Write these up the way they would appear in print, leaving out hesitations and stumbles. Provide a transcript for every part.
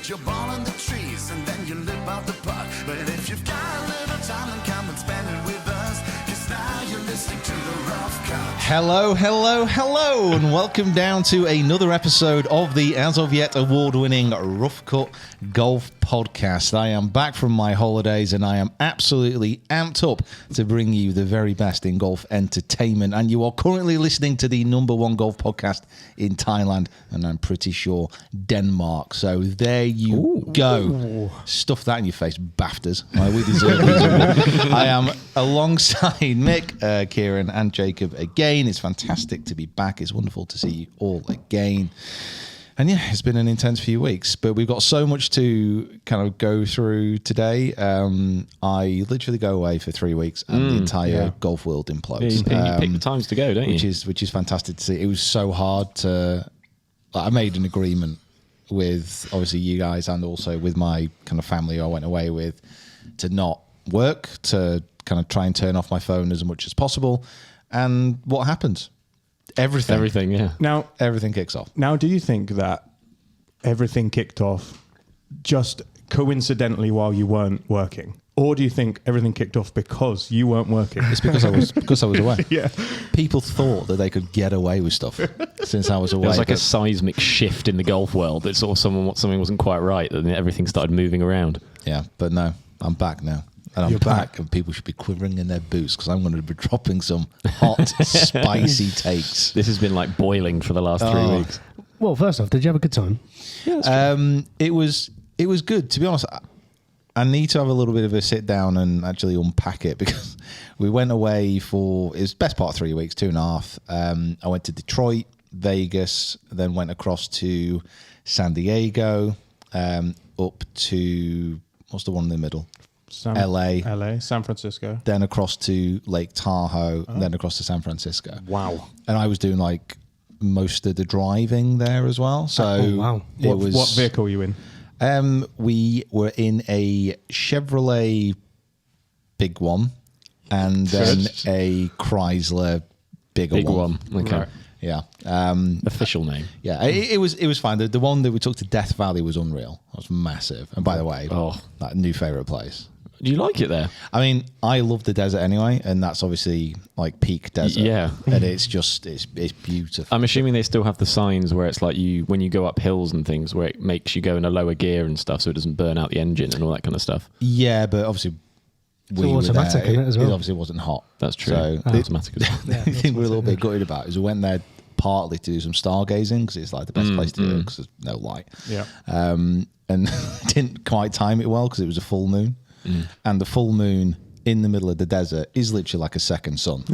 your ball in the trees and then you live out the putt. But if you've got a little time, then come and spend it with us, 'cause now you're listening to the Rough Cut. Hello, and welcome down to another episode of the as of yet award-winning Rough Cut Golf Podcast. I am back from my holidays and I am absolutely amped up to bring you the very best in golf entertainment. And you are currently listening to the number one golf podcast in Thailand, and I'm pretty sure Denmark. So there you go. Stuff that in your face, BAFTAs. We deserve it. I am alongside Mick, Kieran, and Jacob again. It's fantastic to be back. It's wonderful to see you all again. And yeah, it's been an intense few weeks, but we've got so much to kind of go through today. I literally go away for 3 weeks and the entire golf world implodes. Yeah, you pick the times to go, don't you? Which is fantastic to see. It was so hard to... I made an agreement with, obviously, you guys and also with my kind of family who I went away with to not work, to kind of try and turn off my phone as much as possible. And what happened? Everything, yeah. Now, everything kicks off. Now, do you think that everything kicked off just coincidentally while you weren't working? Or do you think everything kicked off because you weren't working? It's because I was away. Yeah. People thought that they could get away with stuff since I was away. It was like a seismic shift in the golf world that saw something wasn't quite right, and everything started moving around. Yeah, but no, I'm back now. And I'm back, and people should be quivering in their boots because I'm going to be dropping some hot, spicy takes. This has been like boiling for the last 3 weeks. Well, first off, did you have a good time? Yeah, it was good. To be honest, I need to have a little bit of a sit down and actually unpack it because we went away for, it was best part of 3 weeks, 2.5. I went to Detroit, Vegas, then went across to San Diego, up to, what's the one in the middle? LA, San Francisco. Then across to Lake Tahoe, then across to San Francisco. Wow. And I was doing like most of the driving there as well. So What vehicle were you in? We were in a Chevrolet big one and then a Chrysler bigger one. Okay. Right. Yeah. Official name. Yeah, it was fine. The one that we took to Death Valley was unreal. It was massive. And by the way, that new favourite place. Do you like it there? I mean, I love the desert anyway, and that's obviously like peak desert. Yeah. And it's just, it's beautiful. I'm assuming they still have the signs where it's like when you go up hills and things where it makes you go in a lower gear and stuff so it doesn't burn out the engine and all that kind of stuff. Yeah, but obviously it's automatic, isn't it, as well? It obviously wasn't hot. That's true. So automatic as well. The thing we're a little bit gutted about is we went there partly to do some stargazing because it's like the best place to do it because there's no light. Yeah. And didn't quite time it well because it was a full moon. And the full moon in the middle of the desert is literally like a second sun.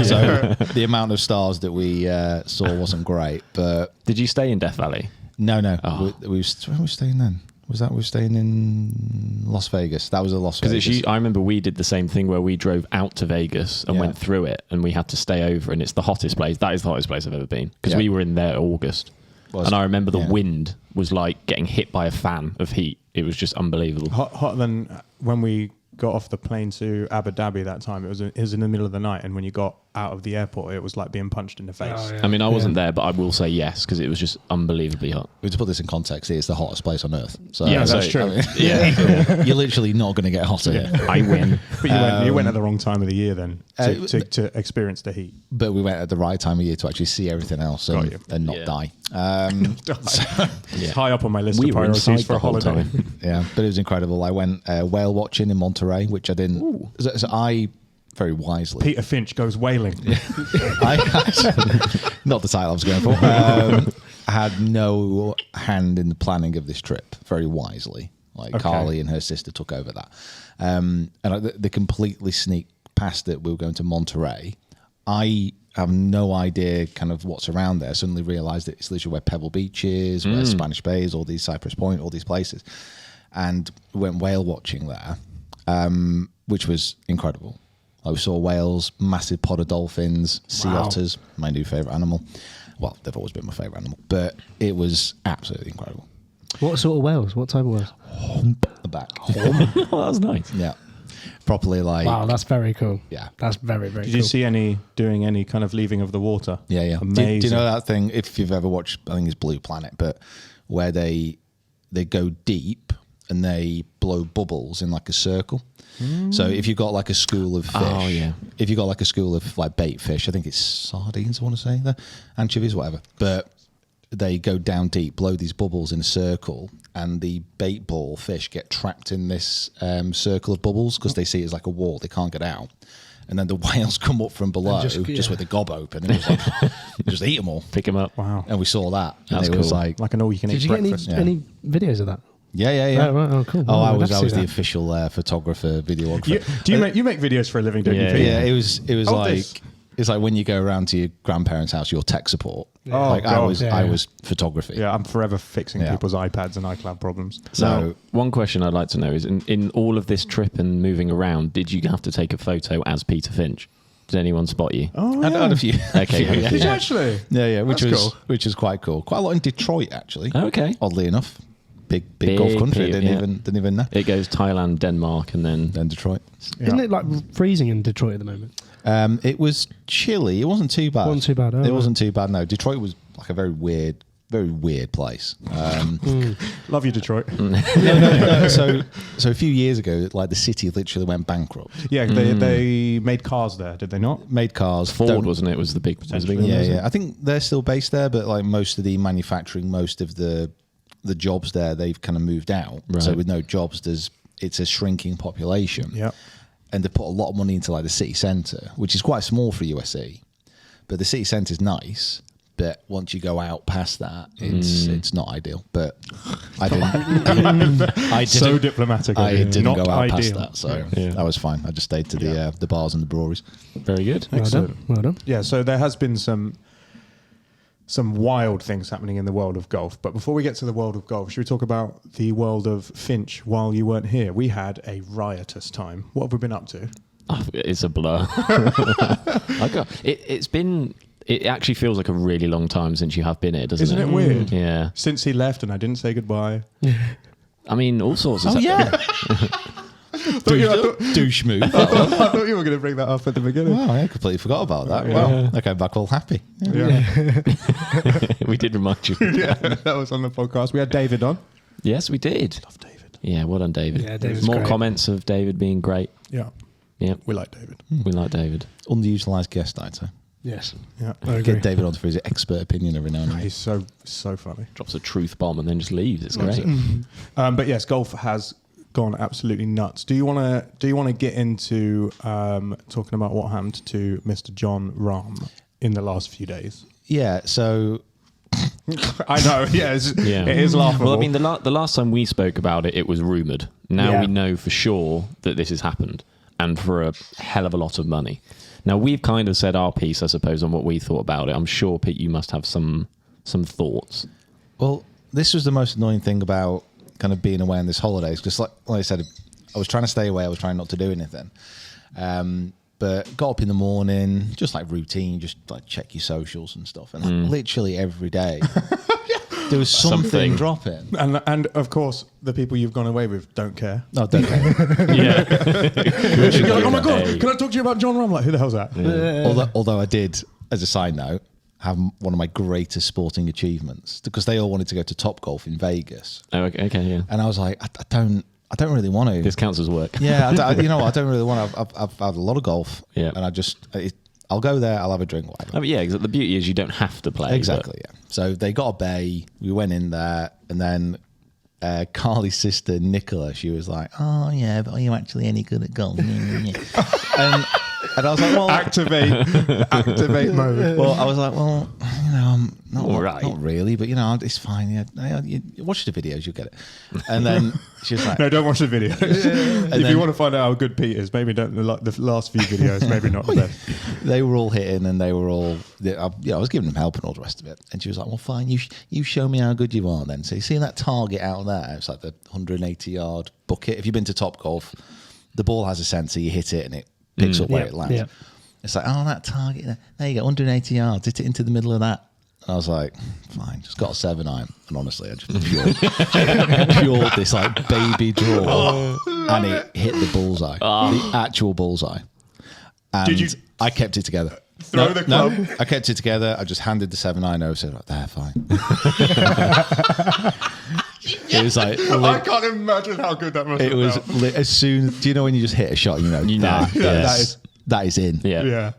So the amount of stars that we saw wasn't great. But did you stay in Death Valley? No. Where were we staying then? We were staying in Las Vegas. That was a Las Vegas. Because I remember we did the same thing where we drove out to Vegas and went through it, and we had to stay over, and it's the hottest place. That is the hottest place I've ever been because we were in there August. And I remember the wind was like getting hit by a fan of heat. It was just unbelievable. Hotter than when we got off the plane to Abu Dhabi that time. It was in the middle of the night, and when you got out of the airport, it was like being punched in the face. Oh, yeah. I mean, I wasn't there, but I will say yes because it was just unbelievably hot. To put this in context, it's the hottest place on earth. So yeah, that's true. I mean, you're literally not going to get hotter here. I win. But you went at the wrong time of the year then to experience the heat. But we went at the right time of year to actually see everything else and not die. It's high up on my list of priorities for a holiday. Yeah, but it was incredible. I went whale watching in Monterey, which I didn't. So I very wisely. Peter Finch goes whaling. Not the title I was going for. I had no hand in the planning of this trip. Very wisely, Carly and her sister took over that, and they completely sneaked past it. We were going to Monterey. I have no idea kind of what's around there. Suddenly realised that it's literally where Pebble Beach is, where Spanish Bay is, all these Cypress Point, all these places, and we went whale watching there, which was incredible. We saw whales, massive pod of dolphins, sea otters, my new favourite animal. Well, they've always been my favourite animal, but it was absolutely incredible. What sort of whales? What type of whales? Hump the back. Oh, that was nice. Yeah. Properly like... Wow, that's very cool. Yeah. That's very, very cool. Did you see doing any kind of leaving of the water? Yeah. Amazing. Do you know that thing, if you've ever watched, I think it's Blue Planet, but where they they go deep and they blow bubbles in like a circle. So if you've got like a school of fish, if you've got like a school of like bait fish, I think it's sardines, I want to say, there, anchovies, whatever. But they go down deep, blow these bubbles in a circle, and the bait ball fish get trapped in this circle of bubbles because they see it as like a wall. They can't get out. And then the whales come up from below just with the gob open and it was like, just eat them all. Pick them up. Wow. And we saw that. That's and it was cool. like an all-you-can-eat Did you breakfast. get any videos of that? Yeah. Oh, right. Oh, cool. Oh, I I'd was love to see the that. official photographer, videographer. You make videos for a living, don't you? Yeah, Pete? Yeah, it was Oh, like this. it's like when you go around to your grandparents' house, your tech support. Oh, like I God. was photography. Yeah, I'm forever fixing Yeah. people's iPads and iCloud problems. So Now, one question I'd like to know is, in all of this trip and moving around, did you have to take a photo as Peter Finch? Did anyone spot you? Oh, I had a few. Okay, yeah. Did you actually? Yeah, which That's was cool. which is quite cool. Quite a lot in Detroit, actually. Okay. Oddly enough, big golf country. Big, Didn't even know. It goes Thailand, Denmark, and then Detroit. Isn't it like freezing in Detroit at the moment? It was chilly. It wasn't too bad. Wasn't too bad, oh, it right. wasn't too bad. No, Detroit was like a very weird place. Love you, Detroit. No, so a few years ago, like the city literally went bankrupt. Yeah, they made cars there, did they not? Made cars. Ford, don't- wasn't it? Was the big one, Yeah, wasn't yeah. I think they're still based there, but like most of the manufacturing, most of the jobs there, they've kind of moved out. Right. So with no jobs, it's a shrinking population. Yeah. And they put a lot of money into like the city centre, which is quite small for USC. But the city centre is nice. But once you go out past that, it's not ideal. But I didn't. So diplomatic. I didn't Not go out past ideal. that, so Yeah. that was fine. I just stayed to the bars and the breweries. Very good. Well done. Well done. Yeah, so there has been some wild things happening in the world of golf. But before we get to the world of golf, should we talk about the world of Finch while you weren't here? We had a riotous time. What have we been up to? Oh, it's a blur. It actually feels like a really long time since you have been here, doesn't Isn't it weird? Yeah. Since he left and I didn't say goodbye. I mean, all sorts of Oh stuff. yeah, douche move. I thought you were going to bring that up at the beginning. Wow, I completely forgot about that. Yeah. Wow, I came back all happy. Yeah. We did remind you. Yeah, that was on the podcast. We had David on. Yes, we did. Love David. Yeah, well done, David. Yeah, David's More great. comments of David being great. Yeah, Yeah, we like David. we like David. Underutilised guest, I'd say. Yes. Yeah. I agree. Get David on for his expert opinion every now and then. He's so funny. Drops a truth bomb and then just leaves. It's great. But yes, golf has gone absolutely nuts. Do you want to get into talking about what happened to Mr. Jon Rahm in the last few days? Yeah, so I know. Yeah, it is laughable. Well, I mean, the last time we spoke about it, it was rumoured. Now Yeah. we know for sure that this has happened, and for a hell of a lot of money. Now, we've kind of said our piece, I suppose, on what we thought about it. I'm sure, Pete, you must have some thoughts. well, this was the most annoying thing about kind of being away on this holidays because, like I said, I was trying to stay away. I was trying not to do anything. But got up in the morning, just like routine, just like check your socials and stuff. And like, literally every day, there was something dropping. and of course, the people you've gone away with don't care. No, don't care. Yeah. You're like, oh my god, can I talk to you about Jon Rahm? Like, who the hell's that? Although I did, as a side note, have one of my greatest sporting achievements because they all wanted to go to Topgolf in Vegas, Oh, okay, yeah. and I was like, I don't really want to. This counts as work. Yeah, I don't really want to. I've had a lot of golf, Yeah. and I'll go there. I'll have a drink. Whatever. I mean, yeah, 'cause the beauty is you don't have to play. Exactly. Yeah. So they got a bay. We went in there, and then Carly's sister Nicola, she was like, "Oh yeah, but are you actually any good at golf?" And I was like, "Well, Activate mode. well, I was like, well, I'm not, All right. not really, but it's fine. Yeah, you watch the videos, you'll get it." And then she was like, No, don't watch the videos. If then- you want to find out how good Pete is, maybe don't the last few videos. Maybe not the best. they were all hitting, and they were all, I was giving them help and all the rest of it. And she was like, "Well, fine, you show me how good you are then." So you see that target out there? It's like the 180-yard bucket. If you've been to Topgolf, the ball has a sensor. You hit it, and it picks up where it lands. Yeah. It's like, oh, that target, there you go, 180 yards, hit it into the middle of that. I was like, fine, just got a 7-iron. And honestly, I just pured this like baby draw. And it hit the bullseye, the actual bullseye. And Did you I kept it together. throw the club? No, I kept it together. I just handed the 7-iron over, said, right, there, fine. It was like I can't imagine how good that must it have was felt. as soon. Do you know when you just hit a shot? That is in. Yeah.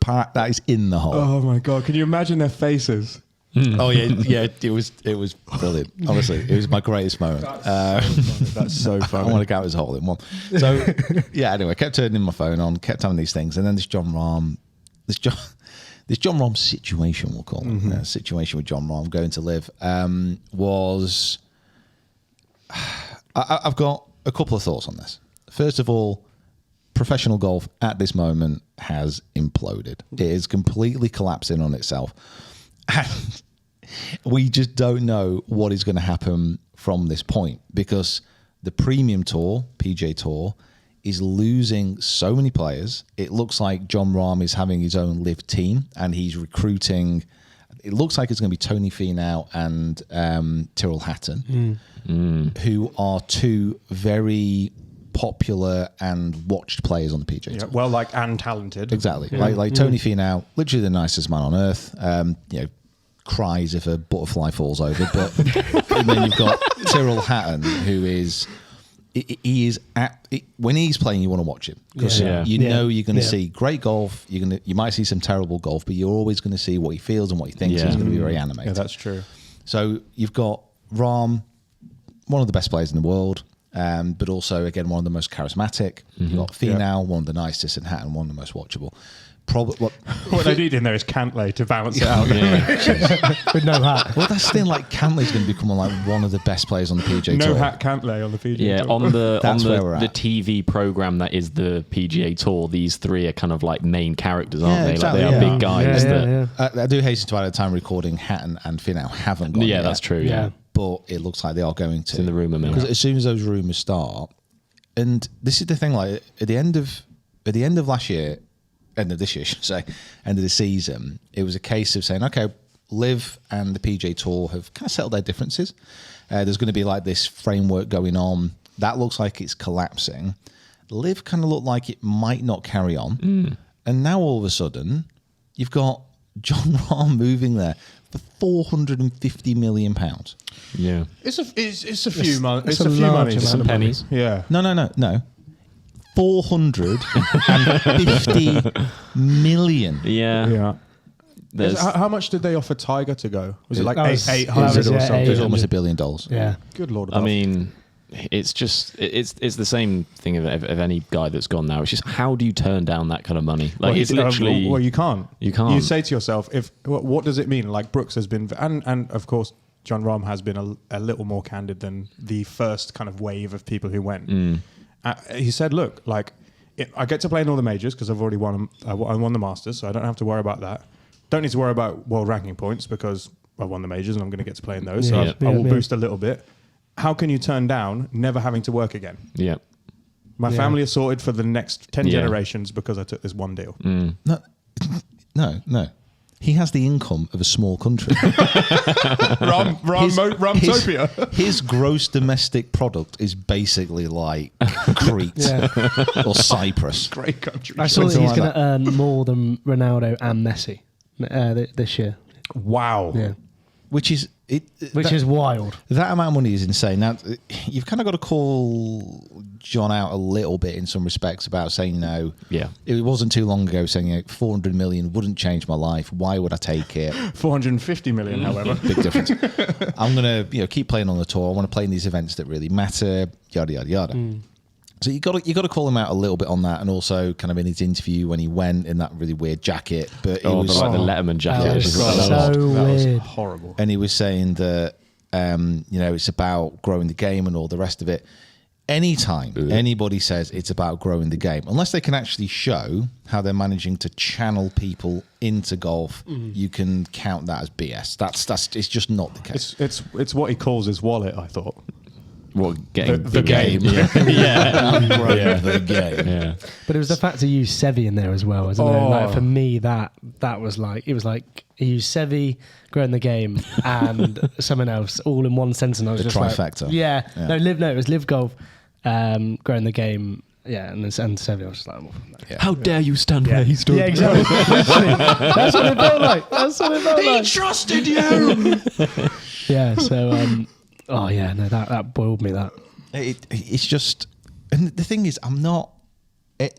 That is in the hole. Oh my god! Can you imagine their faces? Oh yeah. It was brilliant. Honestly, it was my greatest moment. That's so I funny. want to count as a hole in one. So yeah. Anyway, I kept turning my phone on, kept having these things, and then this Jon Rahm situation, we'll call it, situation with Jon Rahm going to LIV was. I've got a couple of thoughts on this. First of all, professional golf at this moment has imploded. It is completely collapsing on itself. And we just don't know what is going to happen from this point, because the premium tour, PGA Tour, is losing so many players. It looks like Jon Rahm is having his own LIV team and he's recruiting. It looks like it's going to be Tony Finau and Tyrrell Hatton, who are two very popular and watched players on the PGA Tour. Well, and talented. Exactly. Like Tony Finau, literally the nicest man on earth. Cries if a butterfly falls over. But and then you've got Tyrrell Hatton, who is when he's playing, you want to watch him because you know you're going to see great golf. You might see some terrible golf, but you're always going to see what he feels and what he thinks. He's going to be very animated. Yeah, that's true. So you've got Rahm, one of the best players in the world. But also, again, one of the most charismatic. You've got Finau, one of the nicest, and Hatton, one of the most watchable. What they need in there is Cantlay to balance it out. With no hat. Well, that's the thing. Like Cantlay's going to become like one of the best players on the PGA Tour. No hat Cantlay on the PGA Tour. On the TV program that is the PGA Tour, these three are kind of like main characters, aren't they? Exactly, like they are big guys. I do hasten to add, at the time recording, Hatton and Finau haven't gone yet. That's true. Yeah. But it looks like they are going to. It's in the rumour mill. Because as soon as those rumours start, and this is the thing, like at the end of last year, end of this year, I should say, end of the season, it was a case of saying, okay, LIV and the PGA Tour have kind of settled their differences. There's going to be like this framework going on. That looks like it's collapsing. LIV kind of looked like it might not carry on. And now all of a sudden, you've got Jon Rahm moving there for £450 million. Yeah. It's a few money. It's a few money. Some pennies. Yeah. No. 450 million. Yeah. How much did they offer Tiger to go? Was it like That was- 800 or something? It was almost $1 billion. Yeah. Good Lord. I mean, it's just it's the same thing of any guy that's gone now. It's just, how do you turn down that kind of money? Like, it's literally well, you can't. You can't. You say to yourself, what does it mean? Like Brooks has been, and of course Jon Rahm has been a little more candid than the first kind of wave of people who went. He said, look, like I get to play in all the majors because I've already won. I won the Masters, so I don't have to worry about that. Don't need to worry about world ranking points because I won the majors and I'm going to get to play in those. So I will boost a little bit. How can you turn down never having to work again? Yeah. My family is sorted for the next 10 generations because I took this one deal. No. He has the income of a small country. Ramtopia. His gross domestic product is basically like Crete or Cyprus. Great country. I saw that he's going to earn more than Ronaldo and Messi this year. Wow. Yeah. Which is wild. That amount of money is insane. Now, you've kind of got to call John out a little bit in some respects about saying no. Yeah. It wasn't too long ago saying 400 million wouldn't change my life. Why would I take it? 450 million, however. Big difference. I'm going to keep playing on the tour. I want to play in these events that really matter, yada, yada, yada. So you got to call him out a little bit on that, and also kind of in his interview when he went in that really weird jacket. But it was like the Letterman jacket. That was That was weird. horrible. And he was saying that it's about growing the game and all the rest of it. Anytime anybody says it's about growing the game, unless they can actually show how they're managing to channel people into golf, you can count that as BS. That's it's just not the case. It's what he calls his wallet, I thought. Well, getting The game. Yeah. The game. Yeah. But it was the fact he used Sevi in there as well, isn't it? Like for me, that was like, it was like he used Sevi, growing the game, and someone else all in one sentence. I was The just trifecta. Like, it was LIV Golf, growing the game. Yeah, and Sevi, I was just like, How dare you stand where he stood? yeah, exactly. That's what it felt like. He trusted you. Yeah, so Oh yeah, no, that boiled me. That it's just, and the thing is, I'm not.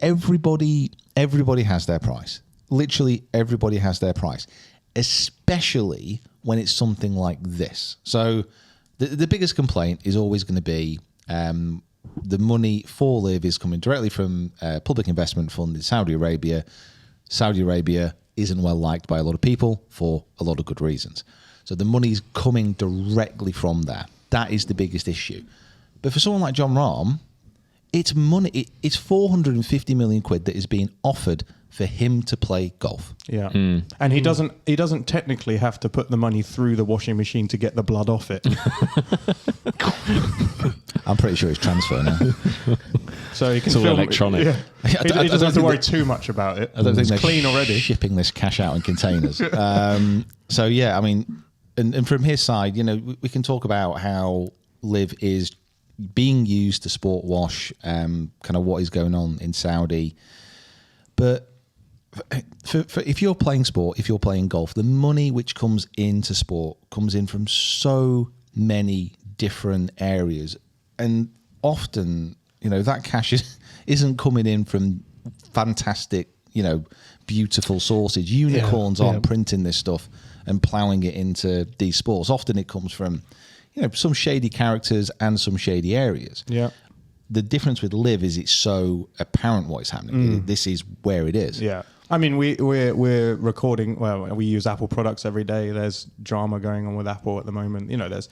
Everybody has their price. Literally, everybody has their price, especially when it's something like this. So, the biggest complaint is always going to be the money for LIV is coming directly from public investment fund in Saudi Arabia. Saudi Arabia isn't well liked by a lot of people for a lot of good reasons. So the money's coming directly from there. That is the biggest issue. But for someone like Jon Rahm, it's money. It's 450 million quid that is being offered for him to play golf. Yeah, and he doesn't technically have to put the money through the washing machine to get the blood off it. I'm pretty sure it's transfer now. So he can it's all film electronic. Yeah. He doesn't have to worry too much about it. I don't think it's they're clean already. Shipping this cash out in containers. So yeah, I mean, and from his side, we can talk about how LIV is being used to sport wash, kind of what is going on in Saudi, but. For if you're playing sport, if you're playing golf, the money which comes into sport comes in from so many different areas, and often that cash isn't coming in from fantastic, beautiful sources. Unicorns aren't printing this stuff and ploughing it into these sports. Often it comes from some shady characters and some shady areas. Yeah. The difference with LIV is it's so apparent what is happening. This is where it is. Yeah. I mean, we're recording. Well, we use Apple products every day. There's drama going on with Apple at the moment. There's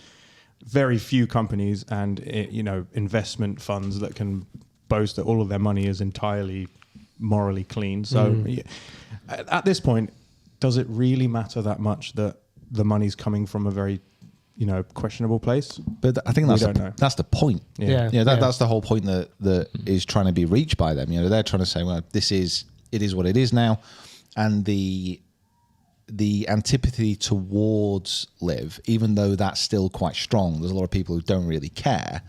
very few companies and investment funds that can boast that all of their money is entirely morally clean. So, at this point, does it really matter that much that the money's coming from a very questionable place? But I think that's the point. That's the whole point that is trying to be reached by them. They're trying to say, well, it is what it is now, and the antipathy towards LIV, even though that's still quite strong, there's a lot of people who don't really care.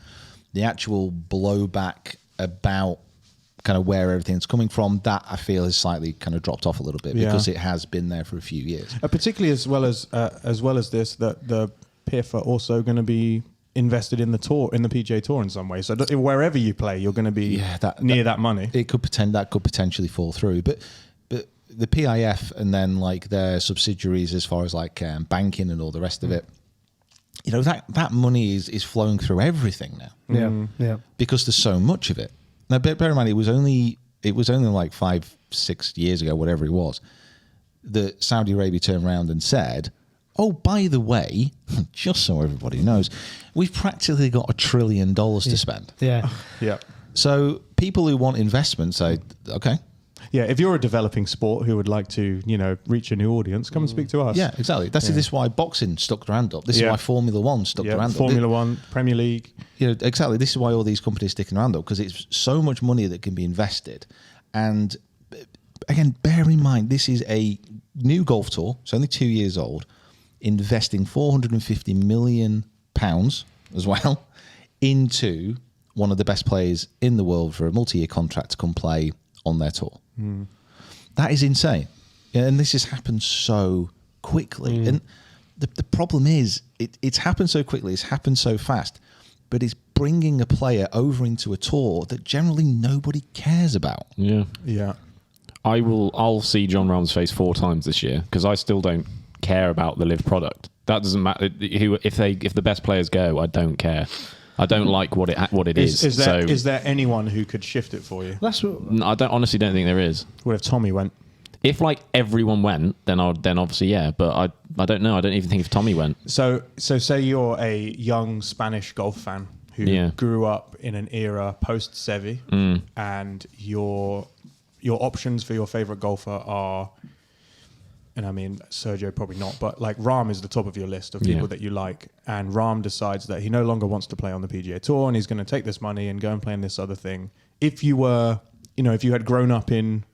The actual blowback about kind of where everything's coming from, that I feel has slightly kind of dropped off a little bit because it has been there for a few years. Particularly as well as this, that the PIF are also going to be invested in the tour, in the PGA Tour in some way. So wherever you play, you're going to be near that money. It could potentially fall through, but the PIF and then like their subsidiaries as far as like banking and all the rest of it, that money is flowing through everything now. Yeah. Because there's so much of it. Now, bear in mind, it was only like 5-6 years ago, whatever it was, that Saudi Arabia turned around and said, oh, by the way, just so everybody knows, we've practically got $1 trillion to spend. Yeah. Yeah. So people who want investment say, okay. Yeah, if you're a developing sport who would like to, reach a new audience, come and speak to us. Yeah, exactly. This is why boxing stuck their hand up. This is why Formula One stuck their hand up. Formula One, Premier League. Exactly. This is why all these companies sticking around up, because it's so much money that can be invested. And again, bear in mind, this is a new golf tour. It's only 2 years old. Investing £450 million as well into one of the best players in the world for a multi-year contract to come play on their tour. That is insane. And this has happened so quickly. And the problem is it's happened so quickly, it's happened so fast, but it's bringing a player over into a tour that generally nobody cares about. Yeah. I'll see Jon Rahm's face 4 times this year because I still don't care about the LIV product. That doesn't matter. If the best players go, I don't care. I don't like what it is. Is there anyone who could shift it for you? I honestly don't think there is. What if Tommy went? If like everyone went, then obviously yeah. But I don't know. I don't even think if Tommy went. So say you're a young Spanish golf fan who grew up in an era post Sevi, and your options for your favorite golfer are. And I mean, Sergio probably not, but like Rahm is the top of your list of people that you like. And Rahm decides that he no longer wants to play on the PGA Tour and he's going to take this money and go and play in this other thing. If you were, if you had grown up in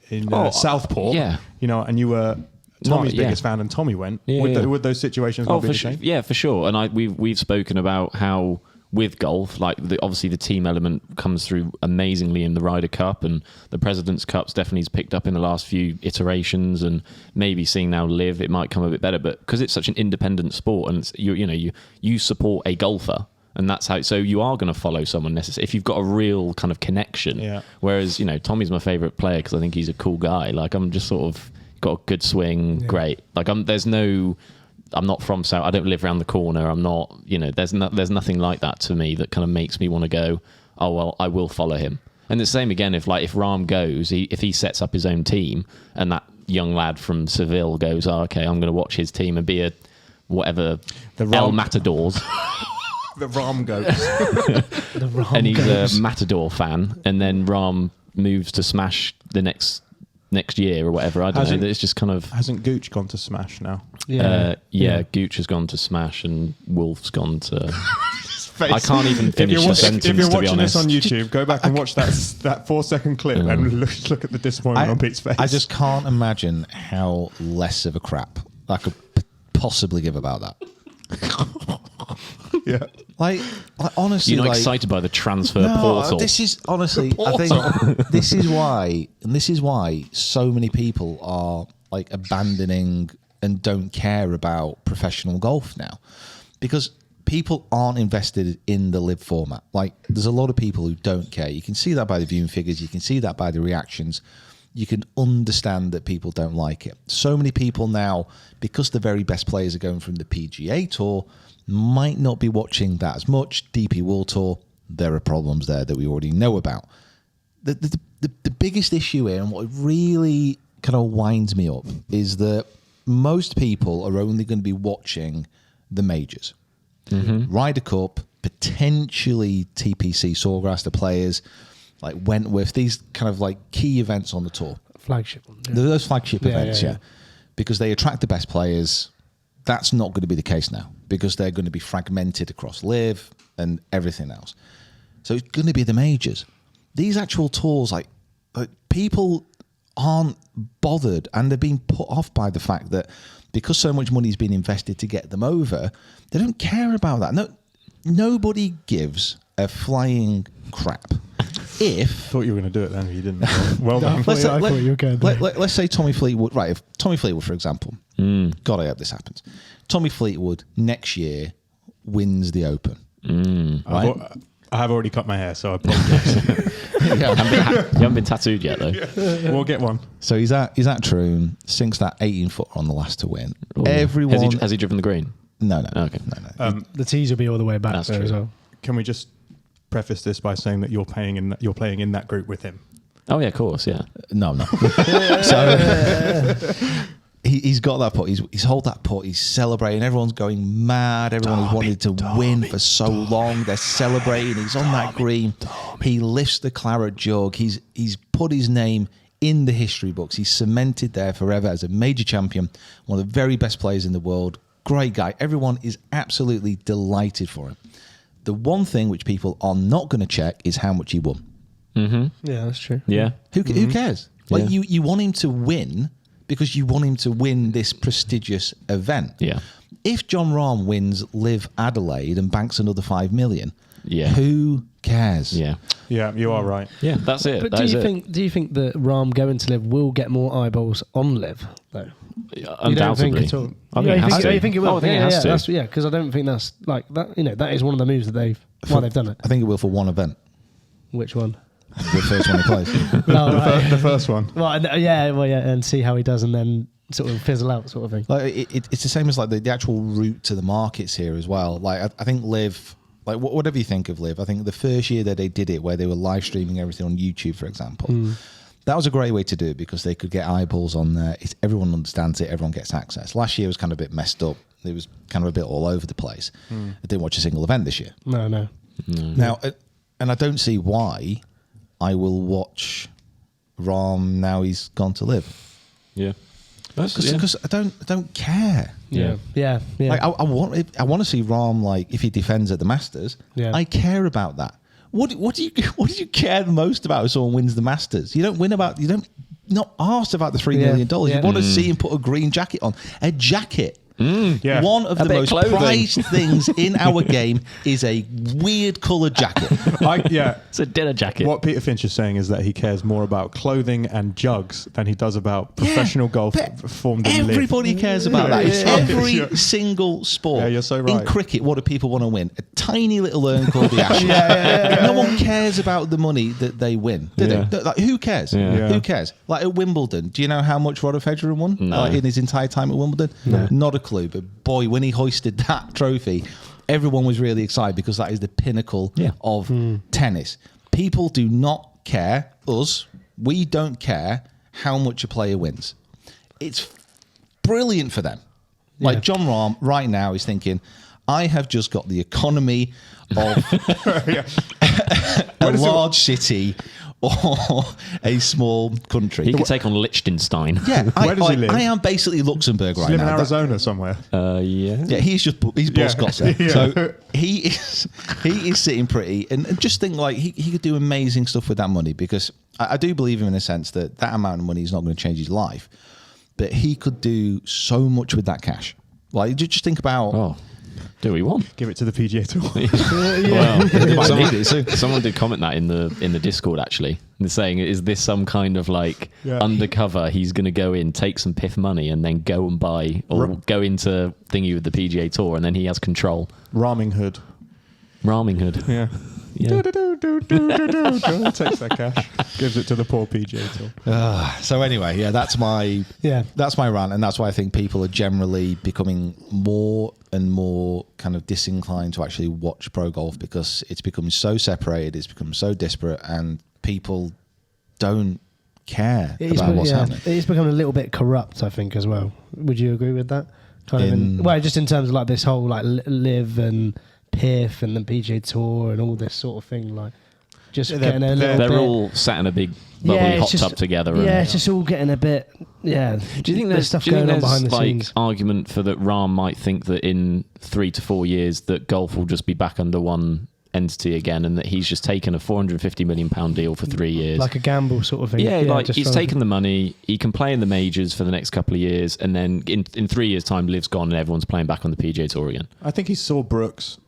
Southport, and you were Tommy's biggest fan and Tommy went, would those situations not be the same? Yeah, for sure. And we've spoken about how with golf. Like obviously the team element comes through amazingly in the Ryder Cup, and the President's Cup's definitely has picked up in the last few iterations, and maybe seeing now LIV, it might come a bit better. But because it's such an independent sport, and it's, you support a golfer. And that's how. So you are going to follow someone necessarily if you've got a real kind of connection. Yeah. Whereas Tommy's my favourite player because I think he's a cool guy. Like I'm just sort of got a good swing, great. Like I'm not from South. I don't live around the corner. I'm not. There's nothing like that to me that kind of makes me want to go. Oh well, I will follow him. And the same again if Rahm goes, if he sets up his own team, and that young lad from Seville goes, oh, okay, I'm going to watch his team and be a whatever El Matadors. The Rahm goes. The Rahm and he's goes. a Matador fan, and then Rahm moves to Smash the next year or whatever. I don't know. It's just kind of... Hasn't Gooch gone to Smash now? Gooch has gone to Smash, and Wolf's gone to... I can't even finish the sentence, if you're to be watching honest. this on YouTube, go back and watch that 4-second clip and look at the disappointment on Pete's face. I just can't imagine how less of a crap I could possibly give about that. Yeah. Like honestly, you're not excited by the transfer portal. This is honestly, I think this is why so many people are like abandoning and don't care about professional golf now, because people aren't invested in the LIV format. Like there's a lot of people who don't care. You can see that by the viewing figures. You can see that by the reactions. You can understand that people don't like it. So many people now, because the very best players are going from the PGA Tour, might not be watching that as much. DP World Tour, there are problems there that we already know about. The biggest issue here, and what really kind of winds me up, is that most people are only going to be watching the majors. Mm-hmm. Ryder Cup, potentially TPC, Sawgrass, the players, like Wentworth, these kind of like key events on the tour. Flagship. Yeah. Those flagship events, yeah. Because they attract the best players. That's not going to be the case now, because they're going to be fragmented across LIV and everything else. So it's going to be the majors. These actual tours, like people aren't bothered, and they're being put off by the fact that because so much money has been invested to get them over, they don't care about that. Nobody gives a flying crap. I thought you were going to do it then, you didn't. Well done. I thought you were going to. Let's say Tommy Fleetwood, right? If Tommy Fleetwood, for example, God, I hope this happens. Tommy Fleetwood next year wins the Open. Right? I have already cut my hair, so I apologize. You haven't been tattooed yet, though. Yeah. We'll get one. So he's at Troon, sinks that 18-footer on the last to win. Ooh. Everyone has he driven the green? No. Okay. No. The tees will be all the way back That's there true. as well. Can we just preface this by saying that you're playing in that group with him? Oh yeah, of course, yeah. No. So he's got that putt. He's hold that putt. He's celebrating. Everyone's going mad. Everyone who's wanted to win for so long. They're celebrating. He's on that green. He lifts the claret jug. He's put his name in the history books. He's cemented there forever as a major champion, one of the very best players in the world. Great guy. Everyone is absolutely delighted for him. The one thing which people are not going to check is how much he won. Mm-hmm. Yeah, that's true. Yeah. Who cares? Like you want him to win because you want him to win this prestigious event. Yeah. If Jon Rahm wins LIV Adelaide and banks another $5 million, Yeah. who cares? Yeah. Yeah, you are right. Yeah, that's it. But That is it. do you think that Rahm going to LIV will get more eyeballs on LIV though? Undoubtedly. You don't think at all? I think it has to. You think it will? Oh, I think it has to. Yeah, because I don't think that's like that. That is one of the moves that they've done it. I think it will for one event. Which one? The first one he plays. The first one. Well, and see how he does, and then sort of fizzle out, sort of thing. Like it's the same as like the actual route to the markets here as well. Like I think LIV, like whatever you think of LIV, I think the first year that they did it, where they were live streaming everything on YouTube, for example, that was a great way to do it because they could get eyeballs on there. Everyone understands it. Everyone gets access. Last year was kind of a bit messed up. It was kind of a bit all over the place. I didn't watch a single event this year. No. Now, and I don't see why I will watch Rahm now he's gone to LIV. Yeah. Because I don't care. Yeah. Like I want to see Rahm, like if he defends at the Masters. Yeah. I care about that. What do you care the most about if someone wins the Masters? You don't not asked about the $3 million. Yeah. You want to see him put a green jacket on. A jacket Yeah. One of A the bit of most clothing. prized things in our game is a weird coloured jacket. It's a dinner jacket. What Peter Finch is saying is that he cares more about clothing and jugs than he does about professional golf formed in LIV. Everybody cares about that. It's every single sport. Yeah, you're so right. In cricket, what do people want to win? A tiny little urn called the Ashes. No one cares about the money that they win. Do Yeah. they? Like, who cares? Yeah. Who cares? Like at Wimbledon, do you know how much Roger Federer won in his entire time at Wimbledon? No. Not a clue. But boy, when he hoisted that trophy, everyone was really excited because that is the pinnacle of tennis. People do not care. We don't care how much a player wins. It's brilliant for them. Like Jon Rahm right now is thinking, I have just got the economy of a large city or a small country. He could take on Liechtenstein. Yeah, Where does he live? I am basically Luxembourg right Live in now. Arizona somewhere. Yeah. Yeah, he's Paul Scott's there. Yeah. So he is sitting pretty, and just think like he could do amazing stuff with that money, because I do believe him in a sense that amount of money is not going to change his life, but he could do so much with that cash. Like just think about. Oh, do we want? Give it to the PGA Tour. Well, someone did comment that in the Discord actually. They're saying, is this some kind of like undercover? He's going to go in, take some piff money, and then go and buy or go into thingy with the PGA Tour, and then he has control. Rahming Hood. Yeah. Takes that cash, gives it to the poor PGA Tour. So anyway, that's my rant, and that's why I think people are generally becoming more and more kind of disinclined to actually watch pro golf, because it's become so separated, it's become so disparate, and people don't care about what's happening. It's become a little bit corrupt, I think, as well. Would you agree with that? Just in terms of like this whole like LIV and PIF and the PGA Tour and all this sort of thing, like just getting a little bit. They're all sat in a big bubbly hot tub together. It's just all getting a bit. Yeah. Do you think there's stuff going on behind the like scenes? argument for that? Rahm might think that in 3 to 4 years that golf will just be back under one entity again, and that he's just taken a £450 million deal for 3 years, like a gamble sort of thing. Yeah, like he's taken the money. He can play in the majors for the next couple of years, and then in 3 years' time, LIV's gone, and everyone's playing back on the PGA Tour again. I think he saw Brooks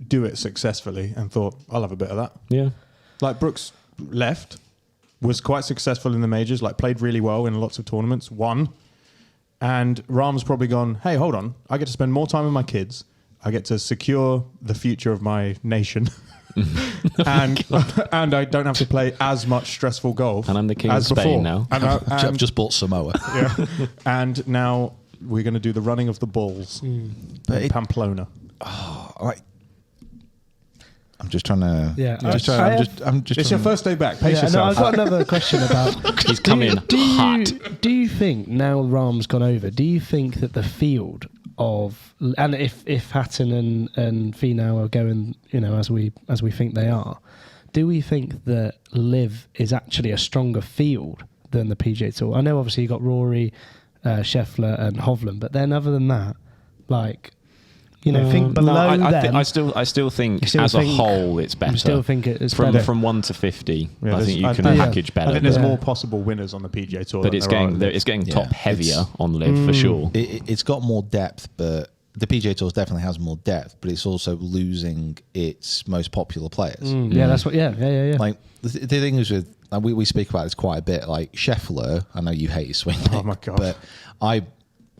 do it successfully and thought, I'll have a bit of that. Yeah. Like Brooks left, was quite successful in the majors, like played really well in lots of tournaments, won. And Rahm's probably gone, hey, hold on, I get to spend more time with my kids. I get to secure the future of my nation. and I don't have to play as much stressful golf. And I'm the king of as Spain before. now. I've just bought Samoa. Yeah. And now we're going to do the running of the bulls in Pamplona. I'm just trying to. Yeah, I'm just. It's your first day back. Pace yourself. I've got another question about. He's come in hot. Do you think now Rahm's gone over? Do you think that the field of, and if Hatton and Finau are going, as we think they are, do we think that LIV is actually a stronger field than the PGA Tour? I know obviously you got Rory, Scheffler, and Hovland, but then other than that, like. Think below them. I still think as a whole it's better. You still think it's from better? From 1 to 50. Yeah, I think you can package better. I think there's more possible winners on the PGA Tour, but it's getting top heavier on LIV for sure. It's got more depth, but the PGA Tour definitely has more depth. But it's also losing its most popular players. Yeah, that's what. Yeah. Like the thing is with we speak about this quite a bit. Like Scheffler, I know you hate his swing. Oh my god! But I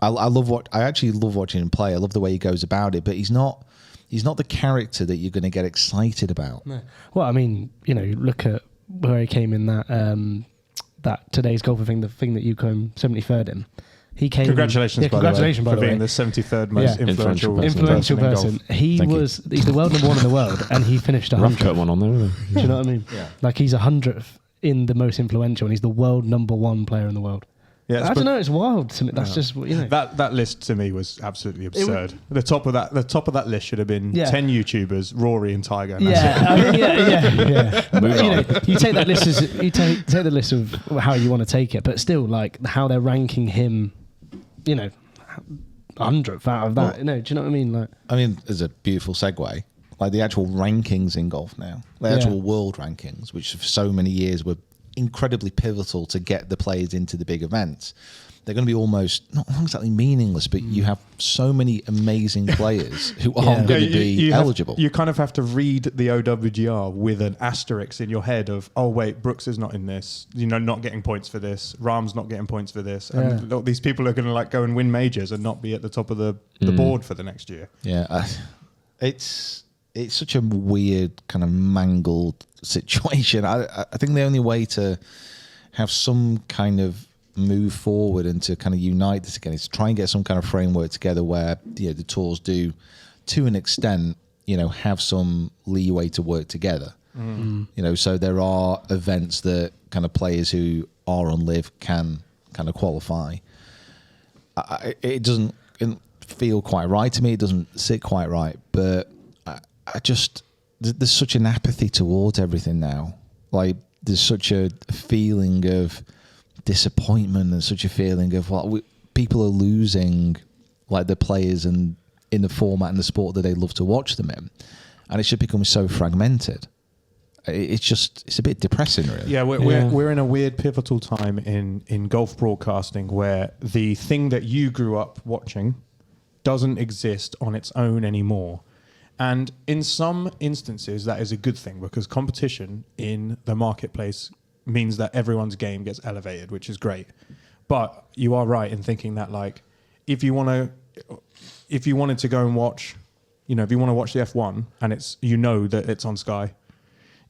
actually love watching him play. I love the way he goes about it, but he's not the character that you're going to get excited about. No. Well, I mean, look at where he came in that today's golfer thing, the thing that you came 73rd in. He came. Congratulations, by the way, for being the 73rd most influential person. He's the world number 1 in the world, and he finished 100th. Rough cut one on there. Really. Do you know what I mean? Yeah. Like he's 100th in the most influential, and he's the world number 1 player in the world. Yeah, I don't know. It's wild to me. That's just that list to me was absolutely absurd. The top of that list should have been 10 YouTubers, Rory and Tiger. And yeah. You take that list as you take the list of how you want to take it, but still, like how they're ranking him, 100th out of that. Do you know what I mean? Like, there's a beautiful segue. Like the actual rankings in golf now, the actual world rankings, which for so many years were incredibly pivotal to get the players into the big events. they're going to be almost not exactly meaningless, but you have so many amazing players who aren't going to be eligible. You kind of have to read the OWGR with an asterisk in your head of, oh wait, Brooks is not in this, not getting points for this, Rahm's not getting points for this, and these people are going to like go and win majors and not be at the top of the board for the next year. Yeah, it's such a weird kind of mangled situation. I think the only way to have some kind of move forward and to kind of unite this again is to try and get some kind of framework together where the tours do, to an extent, have some leeway to work together. So there are events that kind of players who are on LIV can kind of qualify. It doesn't feel quite right to me. It doesn't sit quite right, but I just, there's such an apathy towards everything now. Like, there's such a feeling of disappointment and such a feeling of people are losing like the players and in the format and the sport that they love to watch them in, and it's just becoming so fragmented. It's a bit depressing, really. Yeah, we're in a weird pivotal time in golf broadcasting where the thing that you grew up watching doesn't exist on its own anymore. And in some instances, that is a good thing because competition in the marketplace means that everyone's game gets elevated, which is great. But you are right in thinking that, like, if you wanted to go and watch, if you want to watch the F1 and it's that it's on Sky.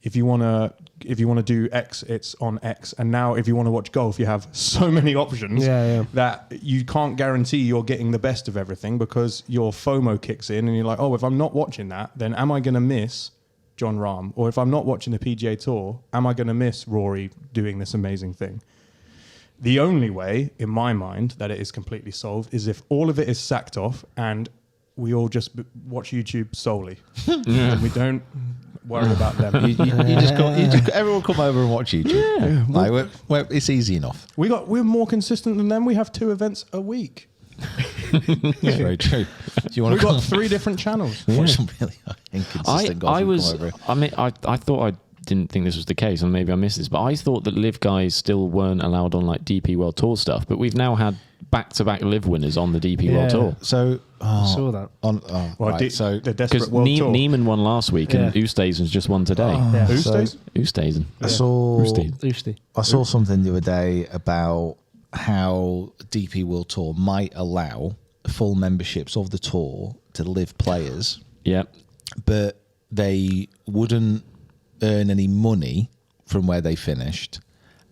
If you want to do X, it's on X. And now if you want to watch golf, you have so many options that you can't guarantee you're getting the best of everything because your FOMO kicks in and you're like, oh, if I'm not watching that, then am I going to miss Jon Rahm? Or if I'm not watching the PGA Tour, am I going to miss Rory doing this amazing thing? The only way, in my mind, that it is completely solved is if all of it is sacked off and we all just watch YouTube solely. And we don't worry about them. You just everyone come over and watch YouTube. Yeah. Like, it's easy enough. We're more consistent than them. We have 2 events a week. That's very true. We've got 3 different channels. Watch some really inconsistent golf. I thought I didn't think this was the case, and maybe I missed this, but I thought that LIV guys still weren't allowed on like DP World Tour stuff. But we've now had back-to-back LIV winners on the DP World Tour. So I saw that. So the desperate World Tour. Neiman won last week, and Oosthuizen's just won today. Oosthuizen. I saw something the other day about how DP World Tour might allow full memberships of the tour to LIV players. Yep. But they wouldn't earn any money from where they finished,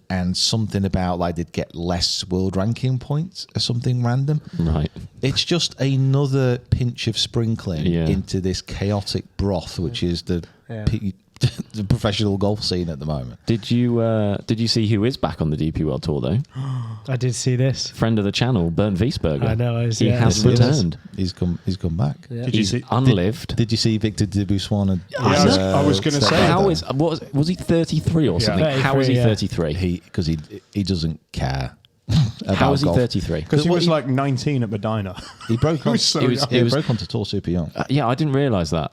and something about like they'd get less world ranking points or something random. Right. It's just another pinch of sprinkling into this chaotic broth, which is the professional golf scene at the moment. Did you see who is back on the DP World Tour though? I did see this. Friend of the channel, Bernd Wiesberger. I know. He has returned. He's come back. Yeah. He's unlived. Did you see Victor Dubuisson? I was going to say. Was he 33 or something? 33, how is he 33? Because he doesn't care. How is he 33? Because he was like 19 at Medina. He broke on. He broke onto tour super young. I didn't realise that.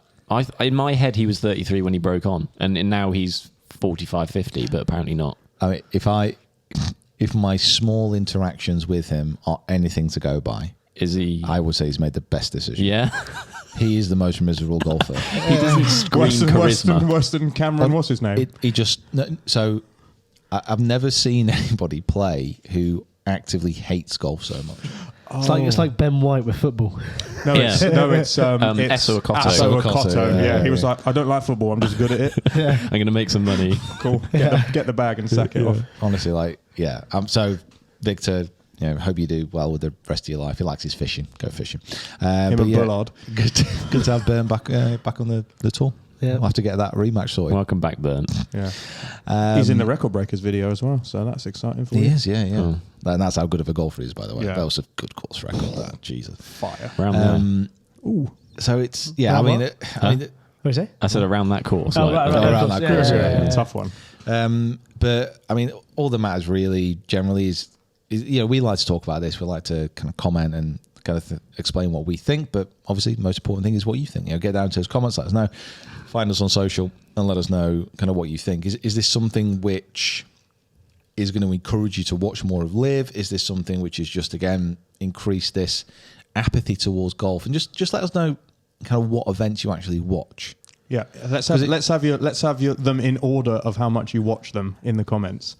In my head, he was 33 when he broke on, and now he's 45, 50, but apparently not. I mean, if my small interactions with him are anything to go by, is he? I would say he's made the best decision. Yeah, he is the most miserable golfer. He doesn't scream charisma. Weston Cameron, what's his name? I've never seen anybody play who actively hates golf so much. It's like Ben White with football. It's Esso Okoto. He was like, I don't like football, I'm just good at it. I'm going to make some money. Cool. Get the bag and sack it off. Honestly, so Victor, hope you do well with the rest of your life. He likes his fishing. Go fishing. Him and Bullard. Good to have Bern back on the tour. Yeah. We'll have to get that rematch sorted. Welcome back, Bern. Yeah. He's in the Record Breakers video as well, so that's exciting for you. He is, yeah. Oh. And that's how good of a golfer he is, by the way. Yeah. That was a good course record, that. Jesus. Fire. Ooh. So it's, what is it? I said around that course. Around that course, yeah. Tough one. But, I mean, all that matters really generally is we like to talk about this. We like to kind of comment and kind of explain what we think, but obviously the most important thing is what you think. Get down to those comments, let us know. Find us on social and let us know kind of what you think. Is this something which is going to encourage you to watch more of LIV? Is this something which is just, again, increase this apathy towards golf? And just let us know kind of what events you actually watch. Yeah, let's have them in order of how much you watch them in the comments.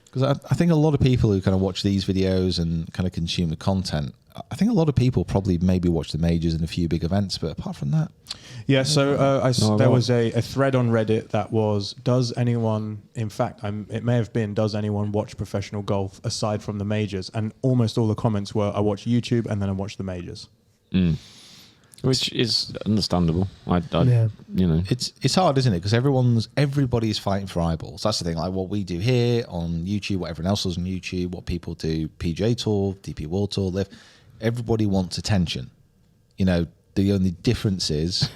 Because I think a lot of people who kind of watch these videos and kind of consume the content, I think a lot of people probably maybe watch the majors and a few big events, but apart from that... Yeah, so there was a thread on Reddit that was, does anyone, in fact, it may have been, does anyone watch professional golf aside from the majors? And almost all the comments were, I watch YouTube and then I watch the majors. Mm. Which is understandable. You know, it's hard, isn't it? Because everybody's fighting for eyeballs. That's the thing. Like what we do here on YouTube, what everyone else does on YouTube, what people do PGA Tour, DP World Tour, LIV. Everybody wants attention. You know, the only difference is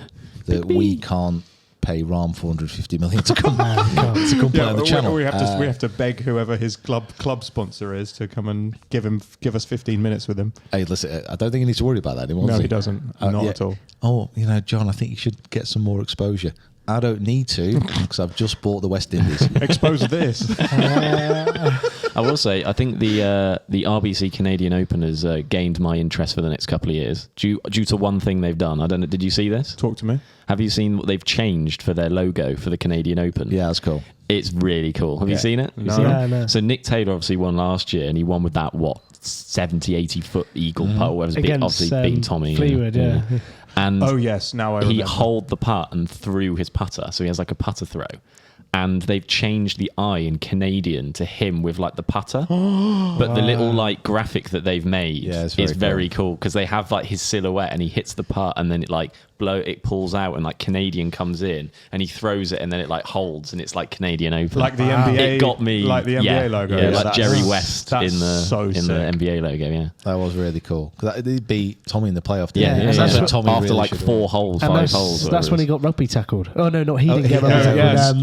that we can't pay Rahm $450 million to come play on the channel. We have to beg whoever his club sponsor is to come and give us 15 minutes with him. Hey, listen, I don't think he needs to worry about that anymore. No, he doesn't. Not at all. Oh, you know, John, I think you should get some more exposure. I don't need to because I've just bought the West Indies. Expose this. I will say, I think the RBC Canadian Open has gained my interest for the next couple of years due to one thing they've done. I don't know. Did you see this? Talk to me. Have you seen what they've changed for their logo for the Canadian Open? Yeah, that's cool. It's really cool. Have you seen it? No. So Nick Taylor obviously won last year, and he won with that 70, 80 foot eagle putt. Obviously beating Tommy. Fleetwood, yeah. And oh yes, now I remember. He holed the putt and threw his putter, so he has like a putter throw. And they've changed the I in Canadian to him with like the putter, but the little like graphic that they've made is very cool because they have like his silhouette and he hits the putt and then it pulls out and like Canadian comes in and he throws it and then it like holds and it's like Canadian Open, like the NBA. It got me like the NBA logo, yeah, like Jerry West in the NBA logo. Yeah, that was really cool because they beat Tommy in the playoff. That's when Tommy after really like 4 holes, 5 holes. That's when he got rugby tackled. Oh no, not he didn't get rugby tackled. Yes.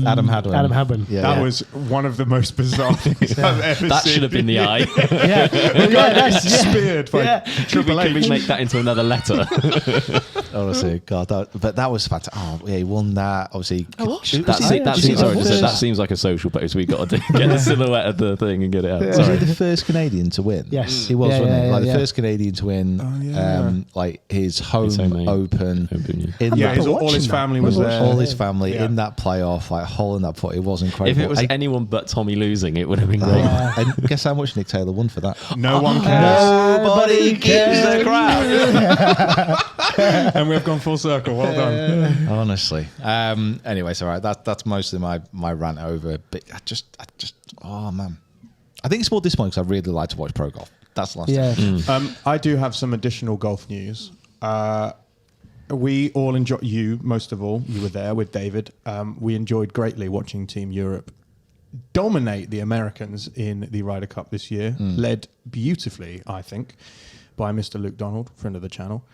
Adam Hadwin. Yeah, that was one of the most bizarre things I've ever seen. That should have been the eye. Speared by Triple H. Can we make that into another letter? Honestly, God, but that was fantastic. Oh, yeah, he won that. Obviously, that seems like a social post. We've got to get the silhouette of the thing and get it out. Was he the first Canadian to win? Yes, he was. The first Canadian to win. Like his home open. All his family was there. All his family in that playoff, like hole in that putt. It was incredible. If it was anyone but Tommy losing, it would have been great. And guess how much Nick Taylor won for that? No one cares. Nobody gives a crap. And we've gone full circle. Well done. Honestly. Anyway, it's all right. That's mostly my rant over. But I just, oh man, I think it's more disappointing because I really like to watch pro golf. That's the last thing. I do have some additional golf news. We all enjoyed, most of all, you were there with David. We enjoyed greatly watching Team Europe dominate the Americans in the Ryder Cup this year, led beautifully, I think, by Mr. Luke Donald, friend of the channel.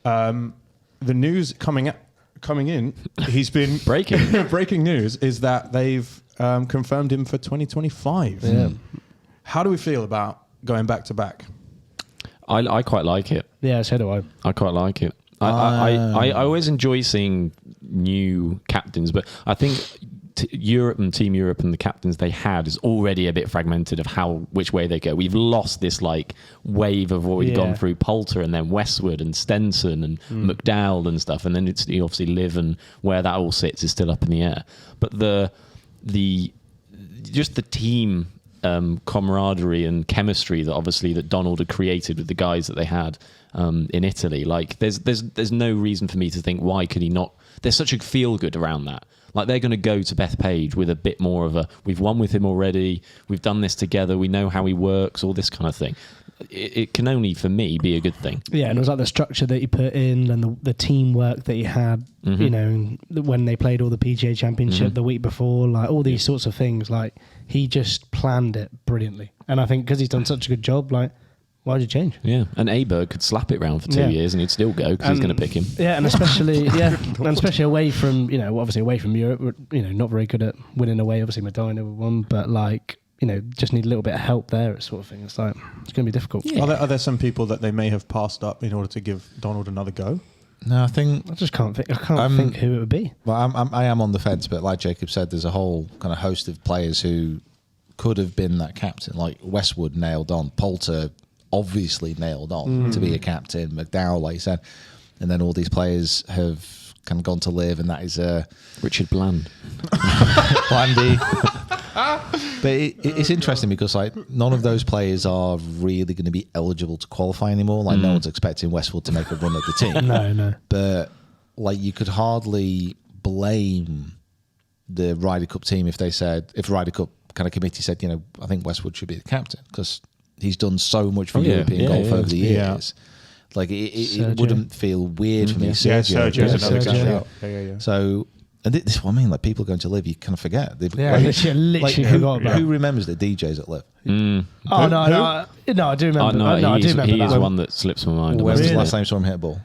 The news coming in, he's been breaking news is that they've confirmed him for 2025. Yeah. How do we feel about going back to back? I quite like it. Yeah, so do I. I quite like it. I always enjoy seeing new captains, but I think Team Europe and the captains they had is already a bit fragmented of which way they go. We've lost this like wave of what we've gone through, Poulter and then Westwood and Stenson and McDowell and stuff, and then it's obviously LIV and where that all sits is still up in the air. But the team camaraderie and chemistry that Donald had created with the guys that they had in Italy, like there's no reason for me to think why could he not. There's such a feel good around that. Like they're going to go to Bethpage with a bit more of we've won with him already, we've done this together, we know how he works, all this kind of thing. It can only, for me, be a good thing. Yeah, and it was like the structure that he put in and the teamwork that he had, you know, when they played all the PGA Championship the week before, like all these sorts of things, like he just planned it brilliantly. And I think because he's done such a good job, like, why'd you change? Yeah, and Aberg could slap it round for 2 years and he'd still go because he's going to pick him. Yeah, and especially away from, you know, obviously away from Europe, you know, not very good at winning away. Obviously Medina won, but like, you know, just need a little bit of help there, sort of thing. It's like, it's going to be difficult. Yeah. Are there some people that they may have passed up in order to give Donald another go? No, I just can't think. I can't think who it would be. Well, I am on the fence, but like Jacob said, there's a whole kind of host of players who could have been that captain. Like Westwood nailed on, Poulter obviously nailed on to be a captain, McDowell, like you said, and then all these players have kind of gone to LIV, and that is Richard Bland. Blandy. But it's interesting because like none of those players are really going to be eligible to qualify anymore. Like no one's expecting Westwood to make a run at the team. No. But like you could hardly blame the Ryder Cup team if Ryder Cup kind of committee said, you know, I think Westwood should be the captain because he's done so much for European golf over the years. Like it wouldn't feel weird for me. Sergio's another example. So, and this is what I mean. Like people going to LIV, you kind of forget. Literally forgot about. Who remembers the DJs at LIV? Oh no, I do remember. I do remember he that is one that slips my mind. When was the last time you saw him hit a ball?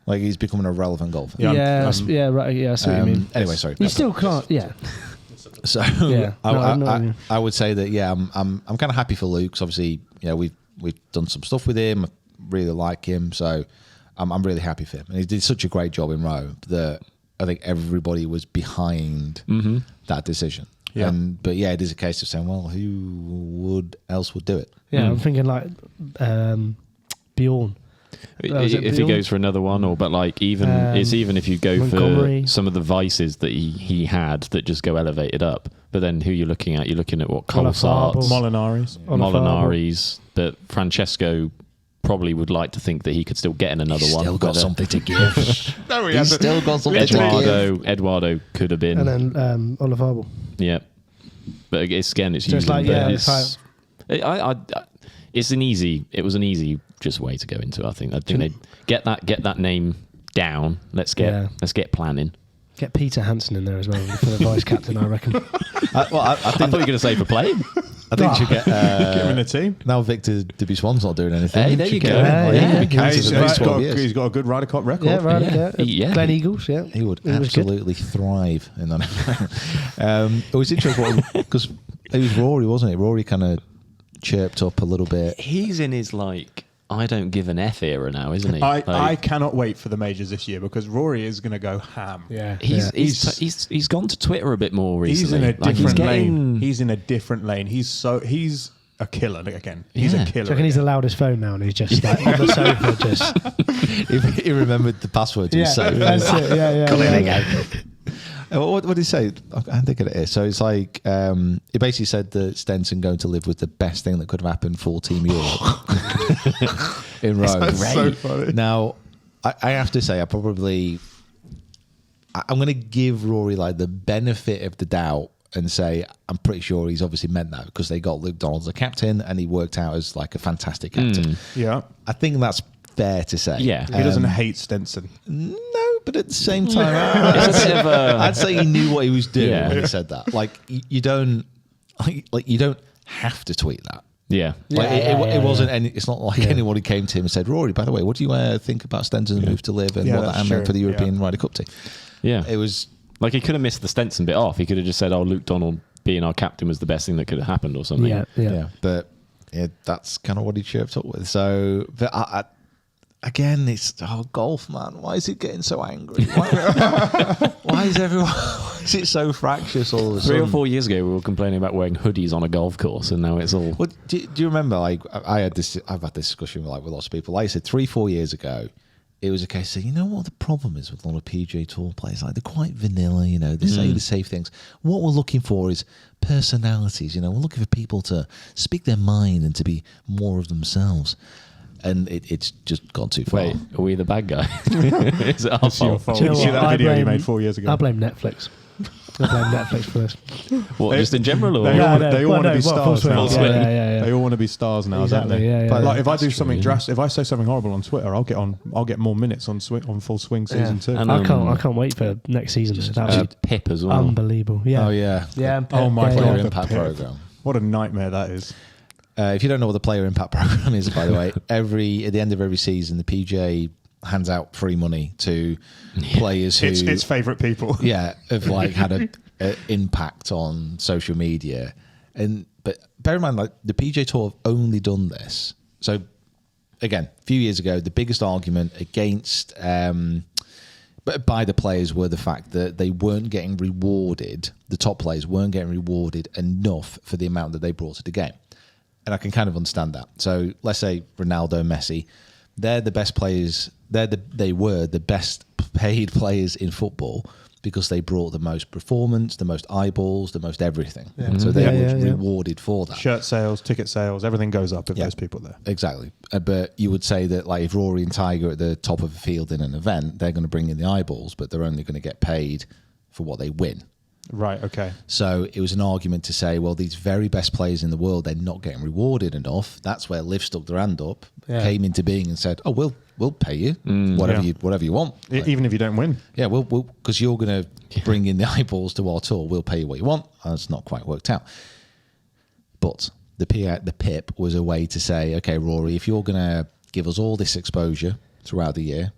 Like he's becoming a relevant golfer. Right. Yeah, I see what you mean. Anyway, sorry. You still can't. Yeah. So Yeah. I would say that I'm kind of happy for Luke. 'Cause obviously, you know, we've done some stuff with him. I really like him, so I'm really happy for him. And he did such a great job in Rome that I think everybody was behind that decision. Yeah. But yeah, it is a case of saying, well, who else would do it? Yeah, I'm thinking like Bjorn. If he goes for another one, but like even if you go Montgomery. for some of the vices that he had that just go elevated up, but then who you're looking at what Colsarts, Molinaris, but Francesco probably would like to think that he could still get in another one. Still got something to give. He's still got something to give. Eduardo could have been, and then Olafable. Yeah, but it's just using, like it was an easy just way to go into it. I think they get that name down. Let's get planning. Get Peter Hansen in there as well for the vice captain, I reckon. I thought you were going to say for playing. I think you should get him in the team. Now Victor Dubuison's not doing anything. Hey, there you go. He's got a good Ryder Cup record. Yeah. Glen Eagles, yeah. He would absolutely thrive in that. It was interesting because it was Rory, wasn't it? Rory kind of chirped up a little bit. He's in his I don't give an F era now, isn't he? I cannot wait for the majors this year because Rory is going to go ham. Yeah, he's gone to Twitter a bit more recently. He's in a different lane. He's in a different lane. He's a killer again. He's a killer. I reckon he's allowed his phone now and he's just like on the sofa just. He remembered the password to his safe. That's it. Yeah. What did he say? I think it is. So it's like he basically said that Stenson going to LIV was the best thing that could have happened for Team Europe in Rome. That's so funny. Now, I have to say, I'm going to give Rory like the benefit of the doubt and say I'm pretty sure he's obviously meant that because they got Luke Donald as a captain and he worked out as like a fantastic captain. Yeah, I think that's fair to say. Yeah, he doesn't hate Stenson. No. But at the same time, I'd say he knew what he was doing when he said that. Like you don't have to tweet that. Yeah, it wasn't any. It's not like anyone who came to him and said, "Rory, by the way, what do you think about Stenson's move to LIV and what that meant for the European Ryder Cup team?" Yeah, it was like he could have missed the Stenson bit off. He could have just said, "Oh, Luke Donald being our captain was the best thing that could have happened," or something. Yeah. But that's kind of what he chirped up with. So, but again, it's golf, man. Why is it getting so angry? Why is everyone? Why is it so fractious all of a sudden? 3 or 4 years ago, we were complaining about wearing hoodies on a golf course, and now it's all. Well, do you remember? Like, I've had this discussion with lots of people. Like I said, 3-4 years ago, it was a case of, you know what the problem is with a lot of PGA Tour players? Like, they're quite vanilla. You know, they say the safe things. What we're looking for is personalities. You know, we're looking for people to speak their mind and to be more of themselves. And it's just gone too far. Wait, are we the bad guy? Is it our fault? Did you see that video you made 4 years ago? I blame Netflix. I blame Netflix for this. What, just in general? Or? They all want to be stars now. Yeah. They all want to be stars now, exactly, don't they? Yeah, but like, if I do something drastic, if I say something horrible on Twitter, I'll get more minutes on Full Swing season 2. And, I can't wait for next season. Pip as well. Unbelievable. Yeah. Oh yeah. Yeah. Oh my Player God, Impact program. What a nightmare that is. If you don't know what the Player Impact program is, by the way, at the end of every season, the PGA hands out free money to players who its favourite people. Yeah, have like had an impact on social media, but bear in mind, like the PGA Tour have only done this. So again, a few years ago, the biggest argument against but by the players were the fact that they weren't getting rewarded. The top players weren't getting rewarded enough for the amount that they brought to the game, and I can kind of understand that. So let's say Ronaldo, Messi, they're the best players. They were the best paid players in football because they brought the most performance, the most eyeballs, the most everything. Yeah. So they were rewarded for that. Shirt sales, ticket sales, everything goes up if there's people there. Exactly. But you would say that like if Rory and Tiger are at the top of a field in an event, they're going to bring in the eyeballs, but they're only going to get paid for what they win. Right, okay. So it was an argument to say, well, these very best players in the world, they're not getting rewarded enough. That's where LIV stuck their hand up, came into being and said, oh, we'll pay you whatever you want. Like, even if you don't win. Yeah, we'll because you're going to bring in the eyeballs to our tour. We'll pay you what you want. And it's not quite worked out. But the PIP was a way to say, okay, Rory, if you're going to give us all this exposure throughout the year,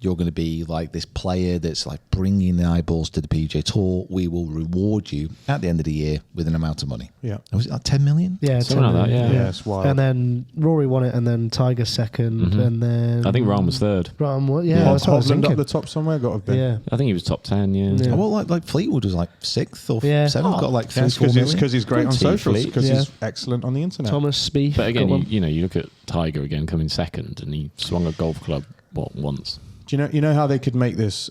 you're going to be like this player that's like bringing the eyeballs to the PGA Tour. We will reward you at the end of the year with an amount of money. Yeah. Was it like 10 million? Yeah, something like that. Yeah, it's wild. And then Rory won it, and then Tiger second, and then I think Rahm was third. Rahm, what? Yeah, that's what I was Hovland thinking. up the top somewhere, got to have been. Yeah, I think he was top 10. Yeah. Oh, well, like Fleetwood was like 6th or 7th. Got like 3 That's 4 million. because he's great on Good team, socials, because Fleet. he's excellent on the internet. Thomas Spieth. But again, got one. you look at Tiger again coming second, and he swung a golf club once. Do you know how they could make this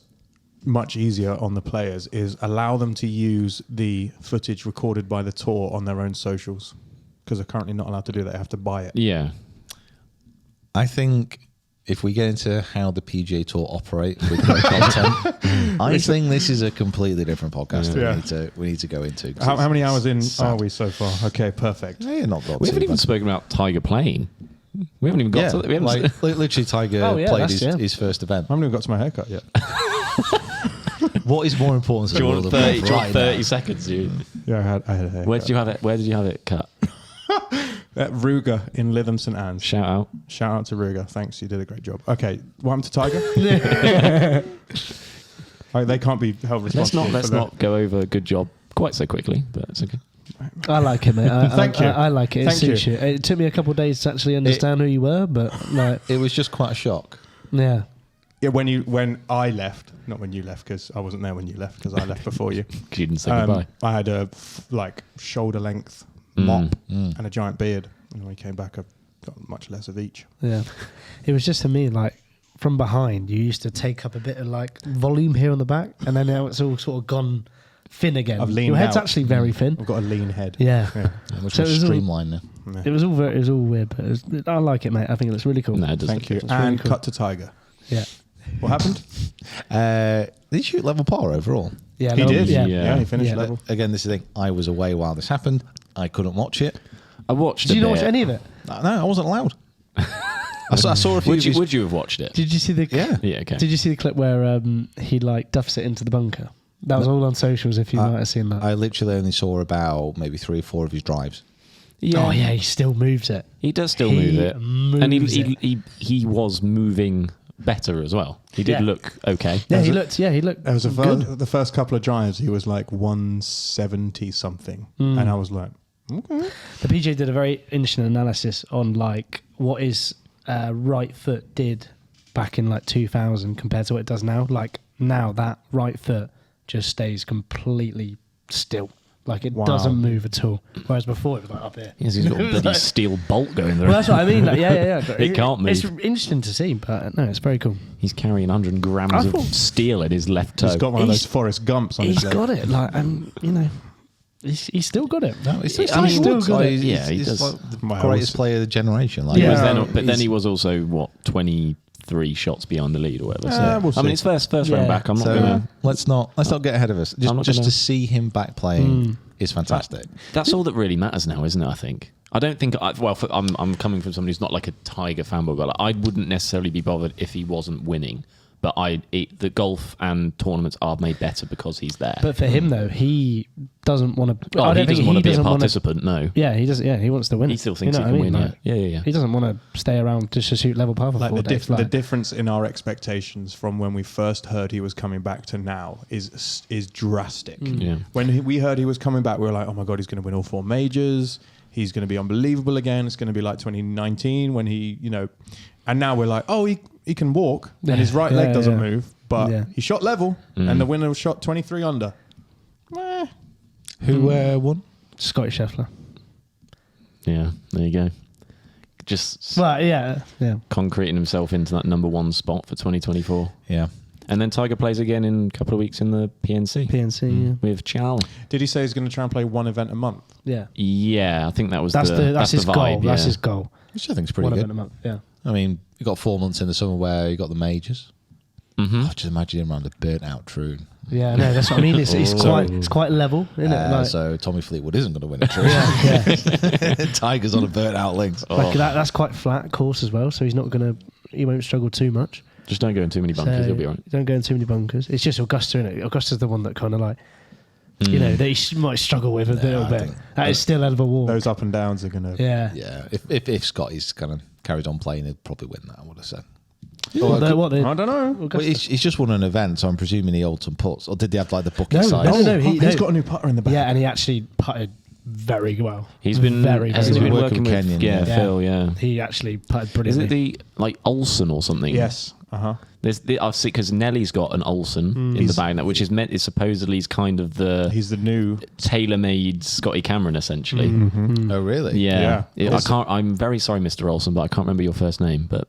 much easier on the players is allow them to use the footage recorded by the tour on their own socials, because they're currently not allowed to do that. They have to buy it. Yeah. I think if we get into how the PGA Tour operate with their content, I think this is a completely different podcast that we need to go into. How many hours in are we so far? Okay, perfect. Yeah, not We haven't even spoken about Tiger playing. We haven't even got to... We haven't like, literally, Tiger played his first event. I haven't even got to my haircut yet. What is more important than Do you the want world 30, of golf right 30 now? seconds? Dude. Yeah, I had a haircut. Where did you have it cut? At Ruger in Lytham St Anne's. Shout out. Shout out to Ruger. Thanks, you did a great job. Okay, what happened to Tiger? They can't be held responsible. Let's not go over a good job quite so quickly, but it's okay. I like it, mate. Thank you. I like it. It suits you. It took me a couple of days to actually understand who you were, but like, It was just quite a shock. yeah. Yeah, when I left, not when you left, because I wasn't there when you left, because I left before you. Because you didn't say goodbye. I had a shoulder length mop and a giant beard, and when we came back, I got much less of each. Yeah. It was just to me like from behind, you used to take up a bit of like volume here on the back, and then now it's all sort of gone thin again. I've leaned Your head's out. actually very thin. I've got a lean head. Yeah. Much So more it was all- streamlined now. Yeah. It was all weird, but I like it, mate. I think it looks really cool. No, it doesn't. Thank you. It's really And cool. cut to Tiger. Yeah. What happened? Did he shoot level par overall? Yeah. He no, did. Yeah. Yeah. He finished Yeah. level. Again, this is the thing. I was away while this happened. I couldn't watch it. I watched Did a you not bit. watch any of it? No, I wasn't allowed. I saw a few. Would you have watched it? Did you see the? Yeah. Yeah, okay. Did you see the clip where he like duffs it into the bunker? That was all on socials. If you might have seen that. I literally only saw about maybe 3 or 4 of his drives. Yeah. Oh yeah, he still moves it. He does still He move it. And moves it. he was moving better as well. He did Yeah. look okay. Yeah, he looked. Yeah, he looked. There was good. the first couple of drives, he was like 170 something, and I was like, okay. The PGA did a very interesting analysis on like what his right foot did back in like 2000 compared to what it does now. Like now that right foot just stays completely still. Like it Wow. doesn't move at all. Whereas before it was like up here. Yes, he's got a bloody steel bolt going there. Well, that's what I mean. Like, yeah. It can't move. It's interesting to see, but no, it's very cool. He's carrying 100 grams I of thought- steel at his left toe. He's got one of those He's- Forrest Gumps on He's his leg. got it. Like, and you know, he's still got it. No, he's I still mean, good. still Like, good. Yeah, he he's does. like the Well, greatest player of the generation. Like, He Yeah. was then, but then he's- he was also 23 shots behind the lead or whatever. So we'll I mean, see. it's first Yeah. round back. I'm not So gonna. let's not get ahead of us. I'm not Just gonna- to see him back playing is fantastic. That's all that really matters now, isn't it? I think. I don't think. I'm coming from somebody who's not like a Tiger fanboy guy. Like, I wouldn't necessarily be bothered if he wasn't winning. But the golf and tournaments are made better because he's there. But for him though, he doesn't want to. he doesn't want to be a participant. No, Yeah, he does. Yeah, he wants to win. he it. still thinks You know he can what I win. mean? Like, Yeah. He doesn't want to stay around just to shoot level par for Like 4 the, days. the difference in our expectations from when we first heard he was coming back to now is drastic. Yeah. When we heard he was coming back, we were like, oh my God, he's going to win all 4 majors. He's going to be unbelievable again. It's going to be like 2019 when he, and now we're like, oh, he can walk and his right leg doesn't move, but he shot level, and the winner shot 23 under. Who won? Scotty Scheffler. Yeah, there you go. Just concreting himself into that number one spot for 2024. Yeah. And then Tiger plays again in a couple of weeks in the PNC. With Charlie. Did he say he's going to try and play one event a month? Yeah. Yeah, I think that's his the vibe, goal. Yeah. That's his goal. Which I think is pretty one good. Event a month. Yeah. I mean, you got 4 months in the summer where you got the majors. Mm-hmm. Just imagine him around a burnt out Troon. Yeah, no, that's what I mean. It's quite level, isn't it? So Tommy Fleetwood isn't going to win a Troon. Tiger's on a burnt out links. That's quite flat course as well, so he won't struggle too much. Just don't go in too many bunkers, you'll be all right. Don't go in too many bunkers. It's just Augusta, isn't it? Augusta's the one that kind of like, that he might struggle with a little bit. That is still out of a walk. Those up and downs are going to... Yeah. Yeah. If Scotty's kind of carries on playing, he'd probably win that, I would have said. I don't know. Well, he's just won an event, so I'm presuming he holds some putts. Or did they have like the bucket No, size? no, he's got a new putter in the back. Yeah, and he actually putted very well. He's been very been well. working with Kenyon, Phil. Yeah, he actually putted is brilliantly. it the Olsen or something? Yes. There's I've seen because Nelly's got an Olsen in the bag now, which is meant is supposedly kind of he's the new tailor-made Scotty Cameron essentially. Oh, really? Yeah. I can't. I'm very sorry, Mr. Olsen, but I can't remember your first name. But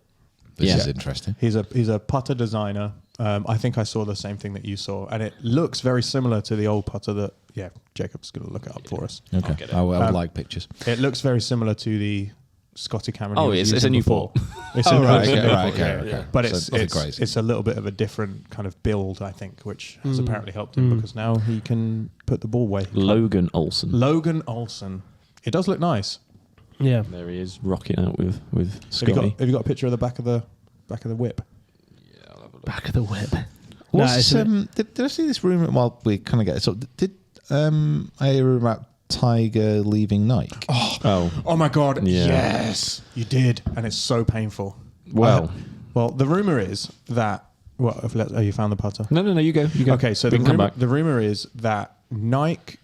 This is interesting. He's a putter designer. I think I saw the same thing that you saw, and it looks very similar to the old putter that. Yeah, Jacob's going to look it up for us. Okay, I would like pictures. It looks very similar to the Scotty Cameron. Oh, it's a new ball. It's a Okay. But So it's a little bit of a different kind of build, I think, which has apparently helped him because now he can put the ball where he Logan Olsen. Logan Olsen. It does look nice. Yeah, There he is, rocking out with Scotty. Have you got a picture of the back of the whip? back of the whip. Did I see this rumor while we kind of get it? So did I hear a rumor about Tiger leaving Nike? Oh my God! Yeah. Yes, you did, and it's so painful. Well, the rumor is that. Oh, you found the putter? no, you go. Okay, so the rumor is that Nike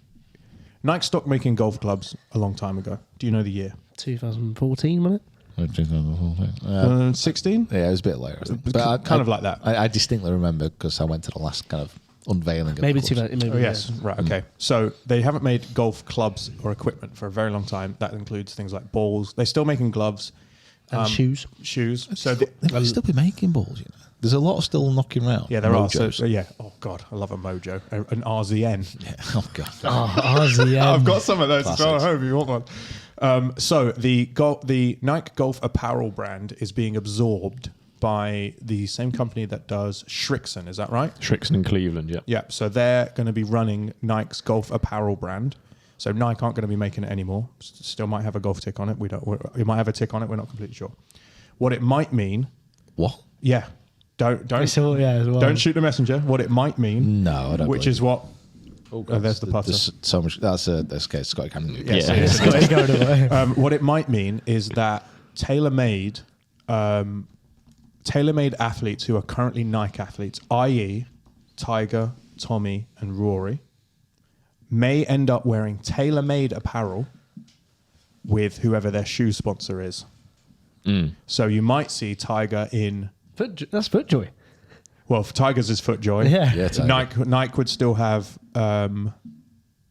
stopped making golf clubs a long time ago. Do you know the year? 2014, wasn't it? 16? Yeah, it was a bit later. But Kind of like that. I distinctly remember because I went to the last kind of unveiling of Maybe the clubs. Oh, yes. Right. Okay. So they haven't made golf clubs or equipment for a very long time. That includes things like balls. They're still making gloves And shoes. Shoes. So They'll still be making balls, you know. There's a lot still knocking around. yeah, there are. Mojos. So yeah. Oh God, I love a Mojo, an RZN. Yeah. Oh god. RZN. I've got some of those Classics. as well at home if you want one. So the Nike Golf apparel brand is being absorbed by the same company that does Srixon. Is that right? Srixon and Cleveland, yeah. Yeah. So they're going to be running Nike's golf apparel brand. So Nike aren't going to be making it anymore. Still might have a golf tick on it. We might have a tick on it. We're not completely sure. What it might mean. What? Yeah. Don't It's all, yeah, as well. don't shoot the messenger. What it might mean. No, I don't. Which believe is what. Oh, there's the putter. There's so much. That's okay. Scotty Cameron. Yes, Yeah. it is. Got it going away. What it might mean is that tailor-made athletes who are currently Nike athletes, i.e. Tiger, Tommy and Rory, may end up wearing tailor-made apparel with whoever their shoe sponsor is. So you might see Tiger in... That's FootJoy. Well, for Tiger's is FootJoy. Yeah. Yeah, Tiger. Nike would still have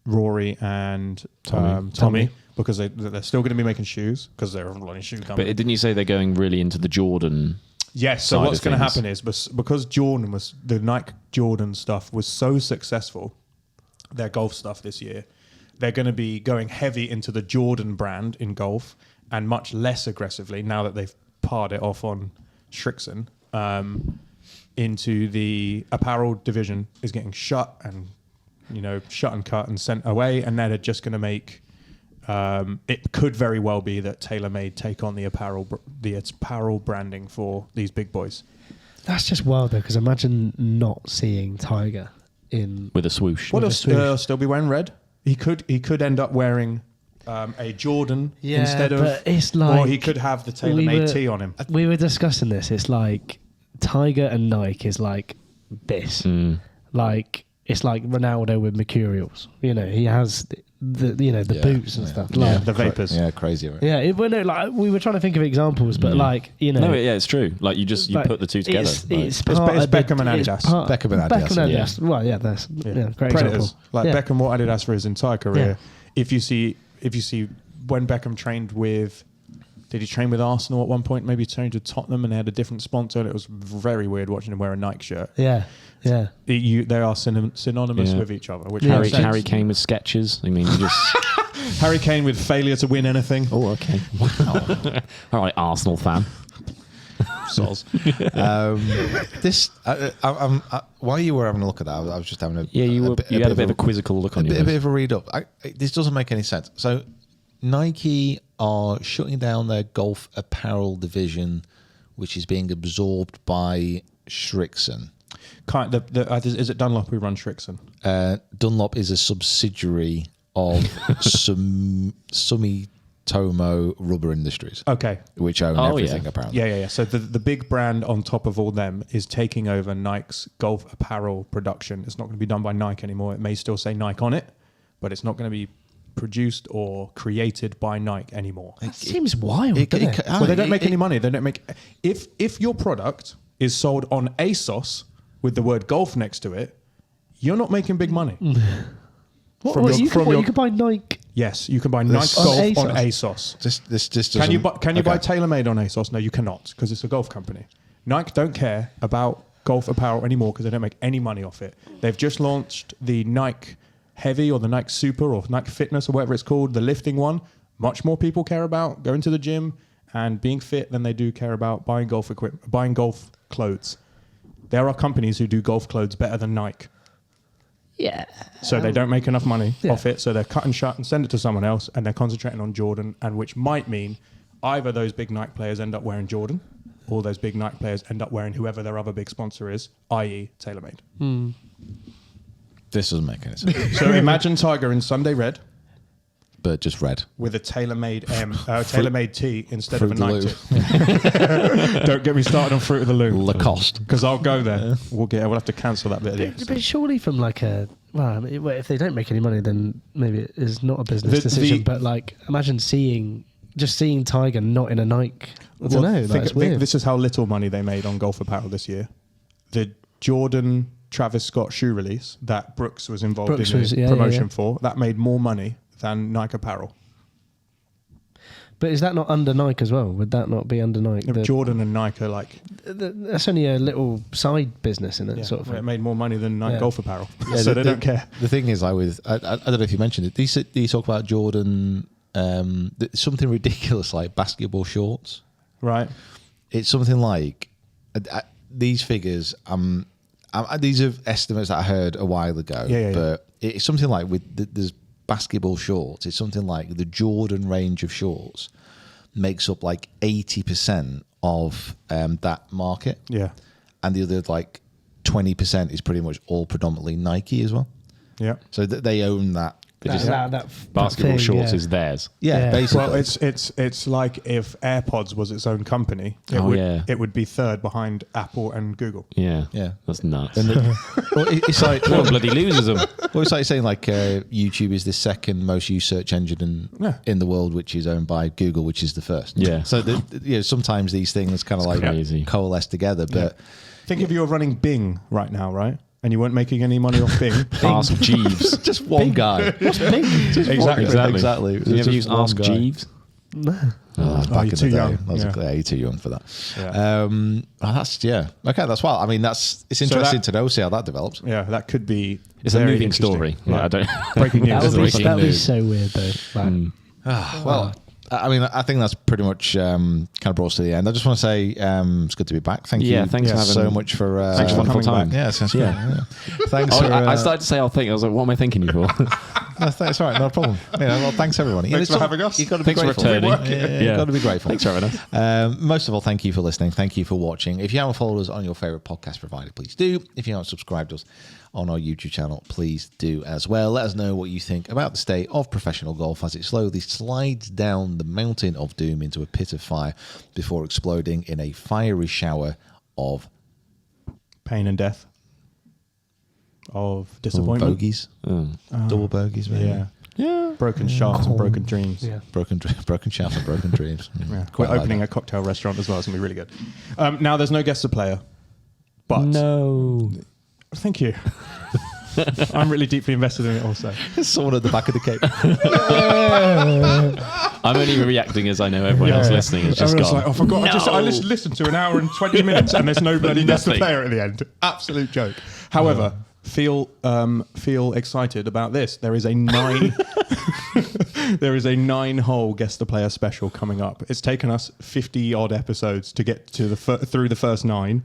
Rory and Tommy because they're still going to be making shoes because they're a bloody shoe company. But didn't you say they're going really into the Jordan? Yes. So side what's of going to things? happen is because the Nike Jordan stuff was so successful, their golf stuff this year, they're going to be going heavy into the Jordan brand in golf and much less aggressively now that they've parred it off on Srixon. Into the apparel division is getting shut and cut and sent away, and then they're just going to make. It could very well be that TaylorMade take on the apparel branding for these big boys. That's just wild though, because imagine not seeing Tiger in With a swoosh. Well, a swoosh. he'll still be wearing red. He could end up wearing a Jordan instead of. But it's like, or he could have the TaylorMade tee on him. We were discussing this. It's like Tiger and Nike is like this. Like it's like Ronaldo with Mercurials. You know, he has the boots and stuff. Yeah, Like, the vapors. Yeah, crazy. Right? yeah, like we were trying to think of examples, but like No, yeah, it's true. Like you put the two together. It's It's part of Beckham and Adidas. Beckham and Adidas, Beckham and Adidas. Well, yeah, that's great Predators. example. Like Yeah. Beckham wore Adidas for his entire career. Yeah. If you see when Beckham trained with, did he train with Arsenal at one point? Maybe he trained with Tottenham and they had a different sponsor, and it was very weird watching him wear a Nike shirt. Yeah. They are synonymous with each other. Which Yeah. makes sense. Harry Kane with Skechers. I mean, you just. Harry Kane with failure to win anything. Oh, okay. Wow. All right, Arsenal fan. Soz. While you were having a look at that, I was just having a You had a bit of a quizzical look on you. a bit of a read up. This doesn't make any sense. So Nike are shutting down their golf apparel division, which is being absorbed by Srixon. Is it Dunlop who runs Srixon? Dunlop is a subsidiary of Sumitomo Rubber Industries. Okay. Which own everything, apparently. Yeah. So the big brand on top of all them is taking over Nike's golf apparel production. It's not going to be done by Nike anymore. It may still say Nike on it, but it's not going to be produced or created by Nike anymore. That seems wild, doesn't it? Well, they don't make any money. They don't make... If your product is sold on ASOS with the word golf next to it, you're not making big money. You can buy Nike. Yes, you can buy Nike Golf on ASOS. This Can you buy TaylorMade on ASOS? No, you cannot, because it's a golf company. Nike don't care about golf apparel anymore because they don't make any money off it. They've just launched the Nike Heavy or the Nike Super or Nike Fitness or whatever it's called, the lifting one. Much more people care about going to the gym and being fit than they do care about buying golf equipment, buying golf clothes. There are companies who do golf clothes better than Nike. Yeah. So they don't make enough money off it, so they're cut and shut and send it to someone else, and they're concentrating on Jordan, and which might mean either those big Nike players end up wearing Jordan, or those big Nike players end up wearing whoever their other big sponsor is, i.e. TaylorMade. This doesn't make any sense. So imagine Tiger in Sunday red, but just red. with a TaylorMade T instead of a Fruit of Nike the T. Don't get me started on Fruit of the Loom. Lacoste. Because I'll go there. We'll have to cancel that bit of the episode. But surely from like if they don't make any money, then maybe it is not a business decision. But like, imagine seeing Tiger not in a Nike. I don't know. That's weird. This is how little money they made on golf apparel this year. The Jordan Travis Scott shoe release that Brooks was involved in the promotion for, that made more money than Nike apparel. But is that not under Nike as well? Would that not be under Nike? Jordan and Nike are like... That's only a little side business in it, sort of. It made more money than Nike golf apparel. Yeah, so they don't care. The thing is, I don't know if you mentioned it, these talk about Jordan, something ridiculous like basketball shorts. Right. It's something like, these figures, these are estimates that I heard a while ago, but it's something like there's basketball shorts, it's something like the Jordan range of shorts makes up like 80% of that market. Yeah. And the other like 20% is pretty much all predominantly Nike as well. Yeah. So they own that. That basketball thing, shorts is theirs. Yeah, basically. Well, it's like if AirPods was its own company, it would be third behind Apple and Google. Yeah. Yeah. That's nuts. It's like What bloody loses them? Well, it's like saying like YouTube is the second most used search engine in the world, which is owned by Google, which is the first. Yeah. So sometimes these things kind of like crazy. coalesce together. But think if you were running Bing right now, right? And you weren't making any money off Bing. Ask Jeeves. just one guy. What's Bing? Exactly. You ever use Ask Jeeves? No. Back in the too day. young. You're too young for that. Yeah. Okay, that's wild. I mean, it's interesting to know, see how that develops. Yeah, that could be. It's a very moving interesting. story. Yeah. I don't. Breaking news. That would be so weird though. Like, Well, I mean, I think that's pretty much kind of brought us to the end. I just want to say it's good to be back. Thank you. Thanks for having so much for thanks for wonderful coming time. back. Yeah, sounds good. Yeah. Thanks. I started to say I'll think. I was like, what am I thinking you for? That's all right, no problem. Well, thanks everyone. Thanks for having us. You've got to be Thanks for grateful. returning. You've got to be grateful. Thanks for having us. Most of all, thank you for listening. Thank you for watching. If you haven't followed us on your favourite podcast provider, please do. If you haven't subscribed to us on our YouTube channel, please do as well. Let us know what you think about the state of professional golf as it slowly slides down the mountain of doom into a pit of fire before exploding in a fiery shower of Pain and death. of disappointment. Bogeys. Double bogeys, maybe. Yeah. Broken shafts and broken dreams. Yeah. Broken shafts and broken dreams. Yeah. Quite We're like opening that. a cocktail restaurant as well. It's going to be really good. Now, there's no guest of player. But No. thank you. I'm really deeply invested in it also. There's someone at the back of the cake. I'm only reacting as I know everyone else listening has just Everyone's gone. like, I forgot. No. I listened to an hour and 20 minutes and there's no bloody guest of Nothing. player at the end. Absolute joke. However, feel excited about this. There is a 9-hole guest of player special coming up. It's taken us 50 odd episodes to get to through the first 9.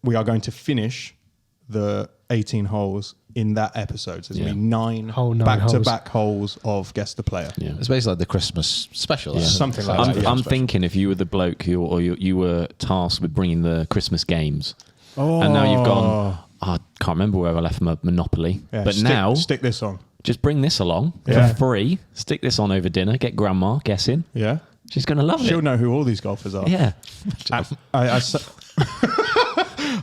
We are going to finish the 18 holes in that episode. So there's going to be 9 Whole 9 back-to-back holes of guest the player. Yeah. It's basically like the Christmas special. Yeah. Something like that. I'm thinking if you were the bloke you were tasked with bringing the Christmas games, and now you've gone, I can't remember where I left my Monopoly, Yeah, but now stick this on. just bring this along Yeah. for free. Stick this on over dinner. Get grandma guessing. Yeah. She's going to love She'll it. know who all these golfers are. Yeah.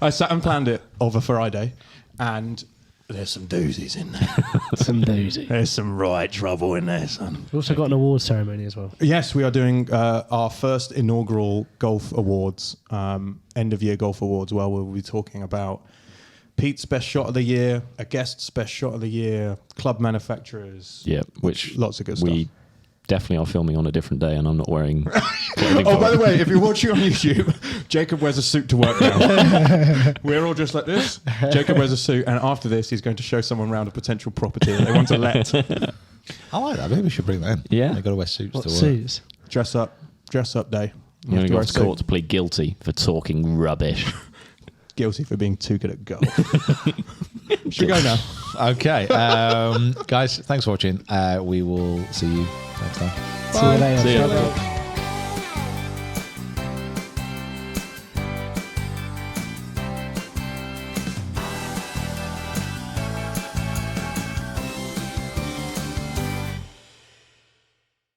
I sat and planned it over Friday, and there's some doozies in there. Some doozy. There's some right trouble in there, son. We've also got an awards ceremony as well. Yes, we are doing our first inaugural golf awards, end of year golf awards, where we'll be talking about Pete's best shot of the year, a guest's best shot of the year, club manufacturers. Yeah, which lots of good we stuff. definitely are filming on a different day, and I'm not wearing. Oh, by the way, if you're watching on YouTube, Jacob wears a suit to work now. We're all just like this. Jacob wears a suit, and after this, he's going to show someone around a potential property that they want to let. I like that. Maybe we should bring that in. Yeah. They got to wear suits What to work. suits? Dress up day. You're going to go wear a to suit. court to plead guilty for talking rubbish. Guilty for being too good at golf. Should we go now? Okay. Guys, thanks for watching. We will see you next time. See you later. See ya. Bye-bye.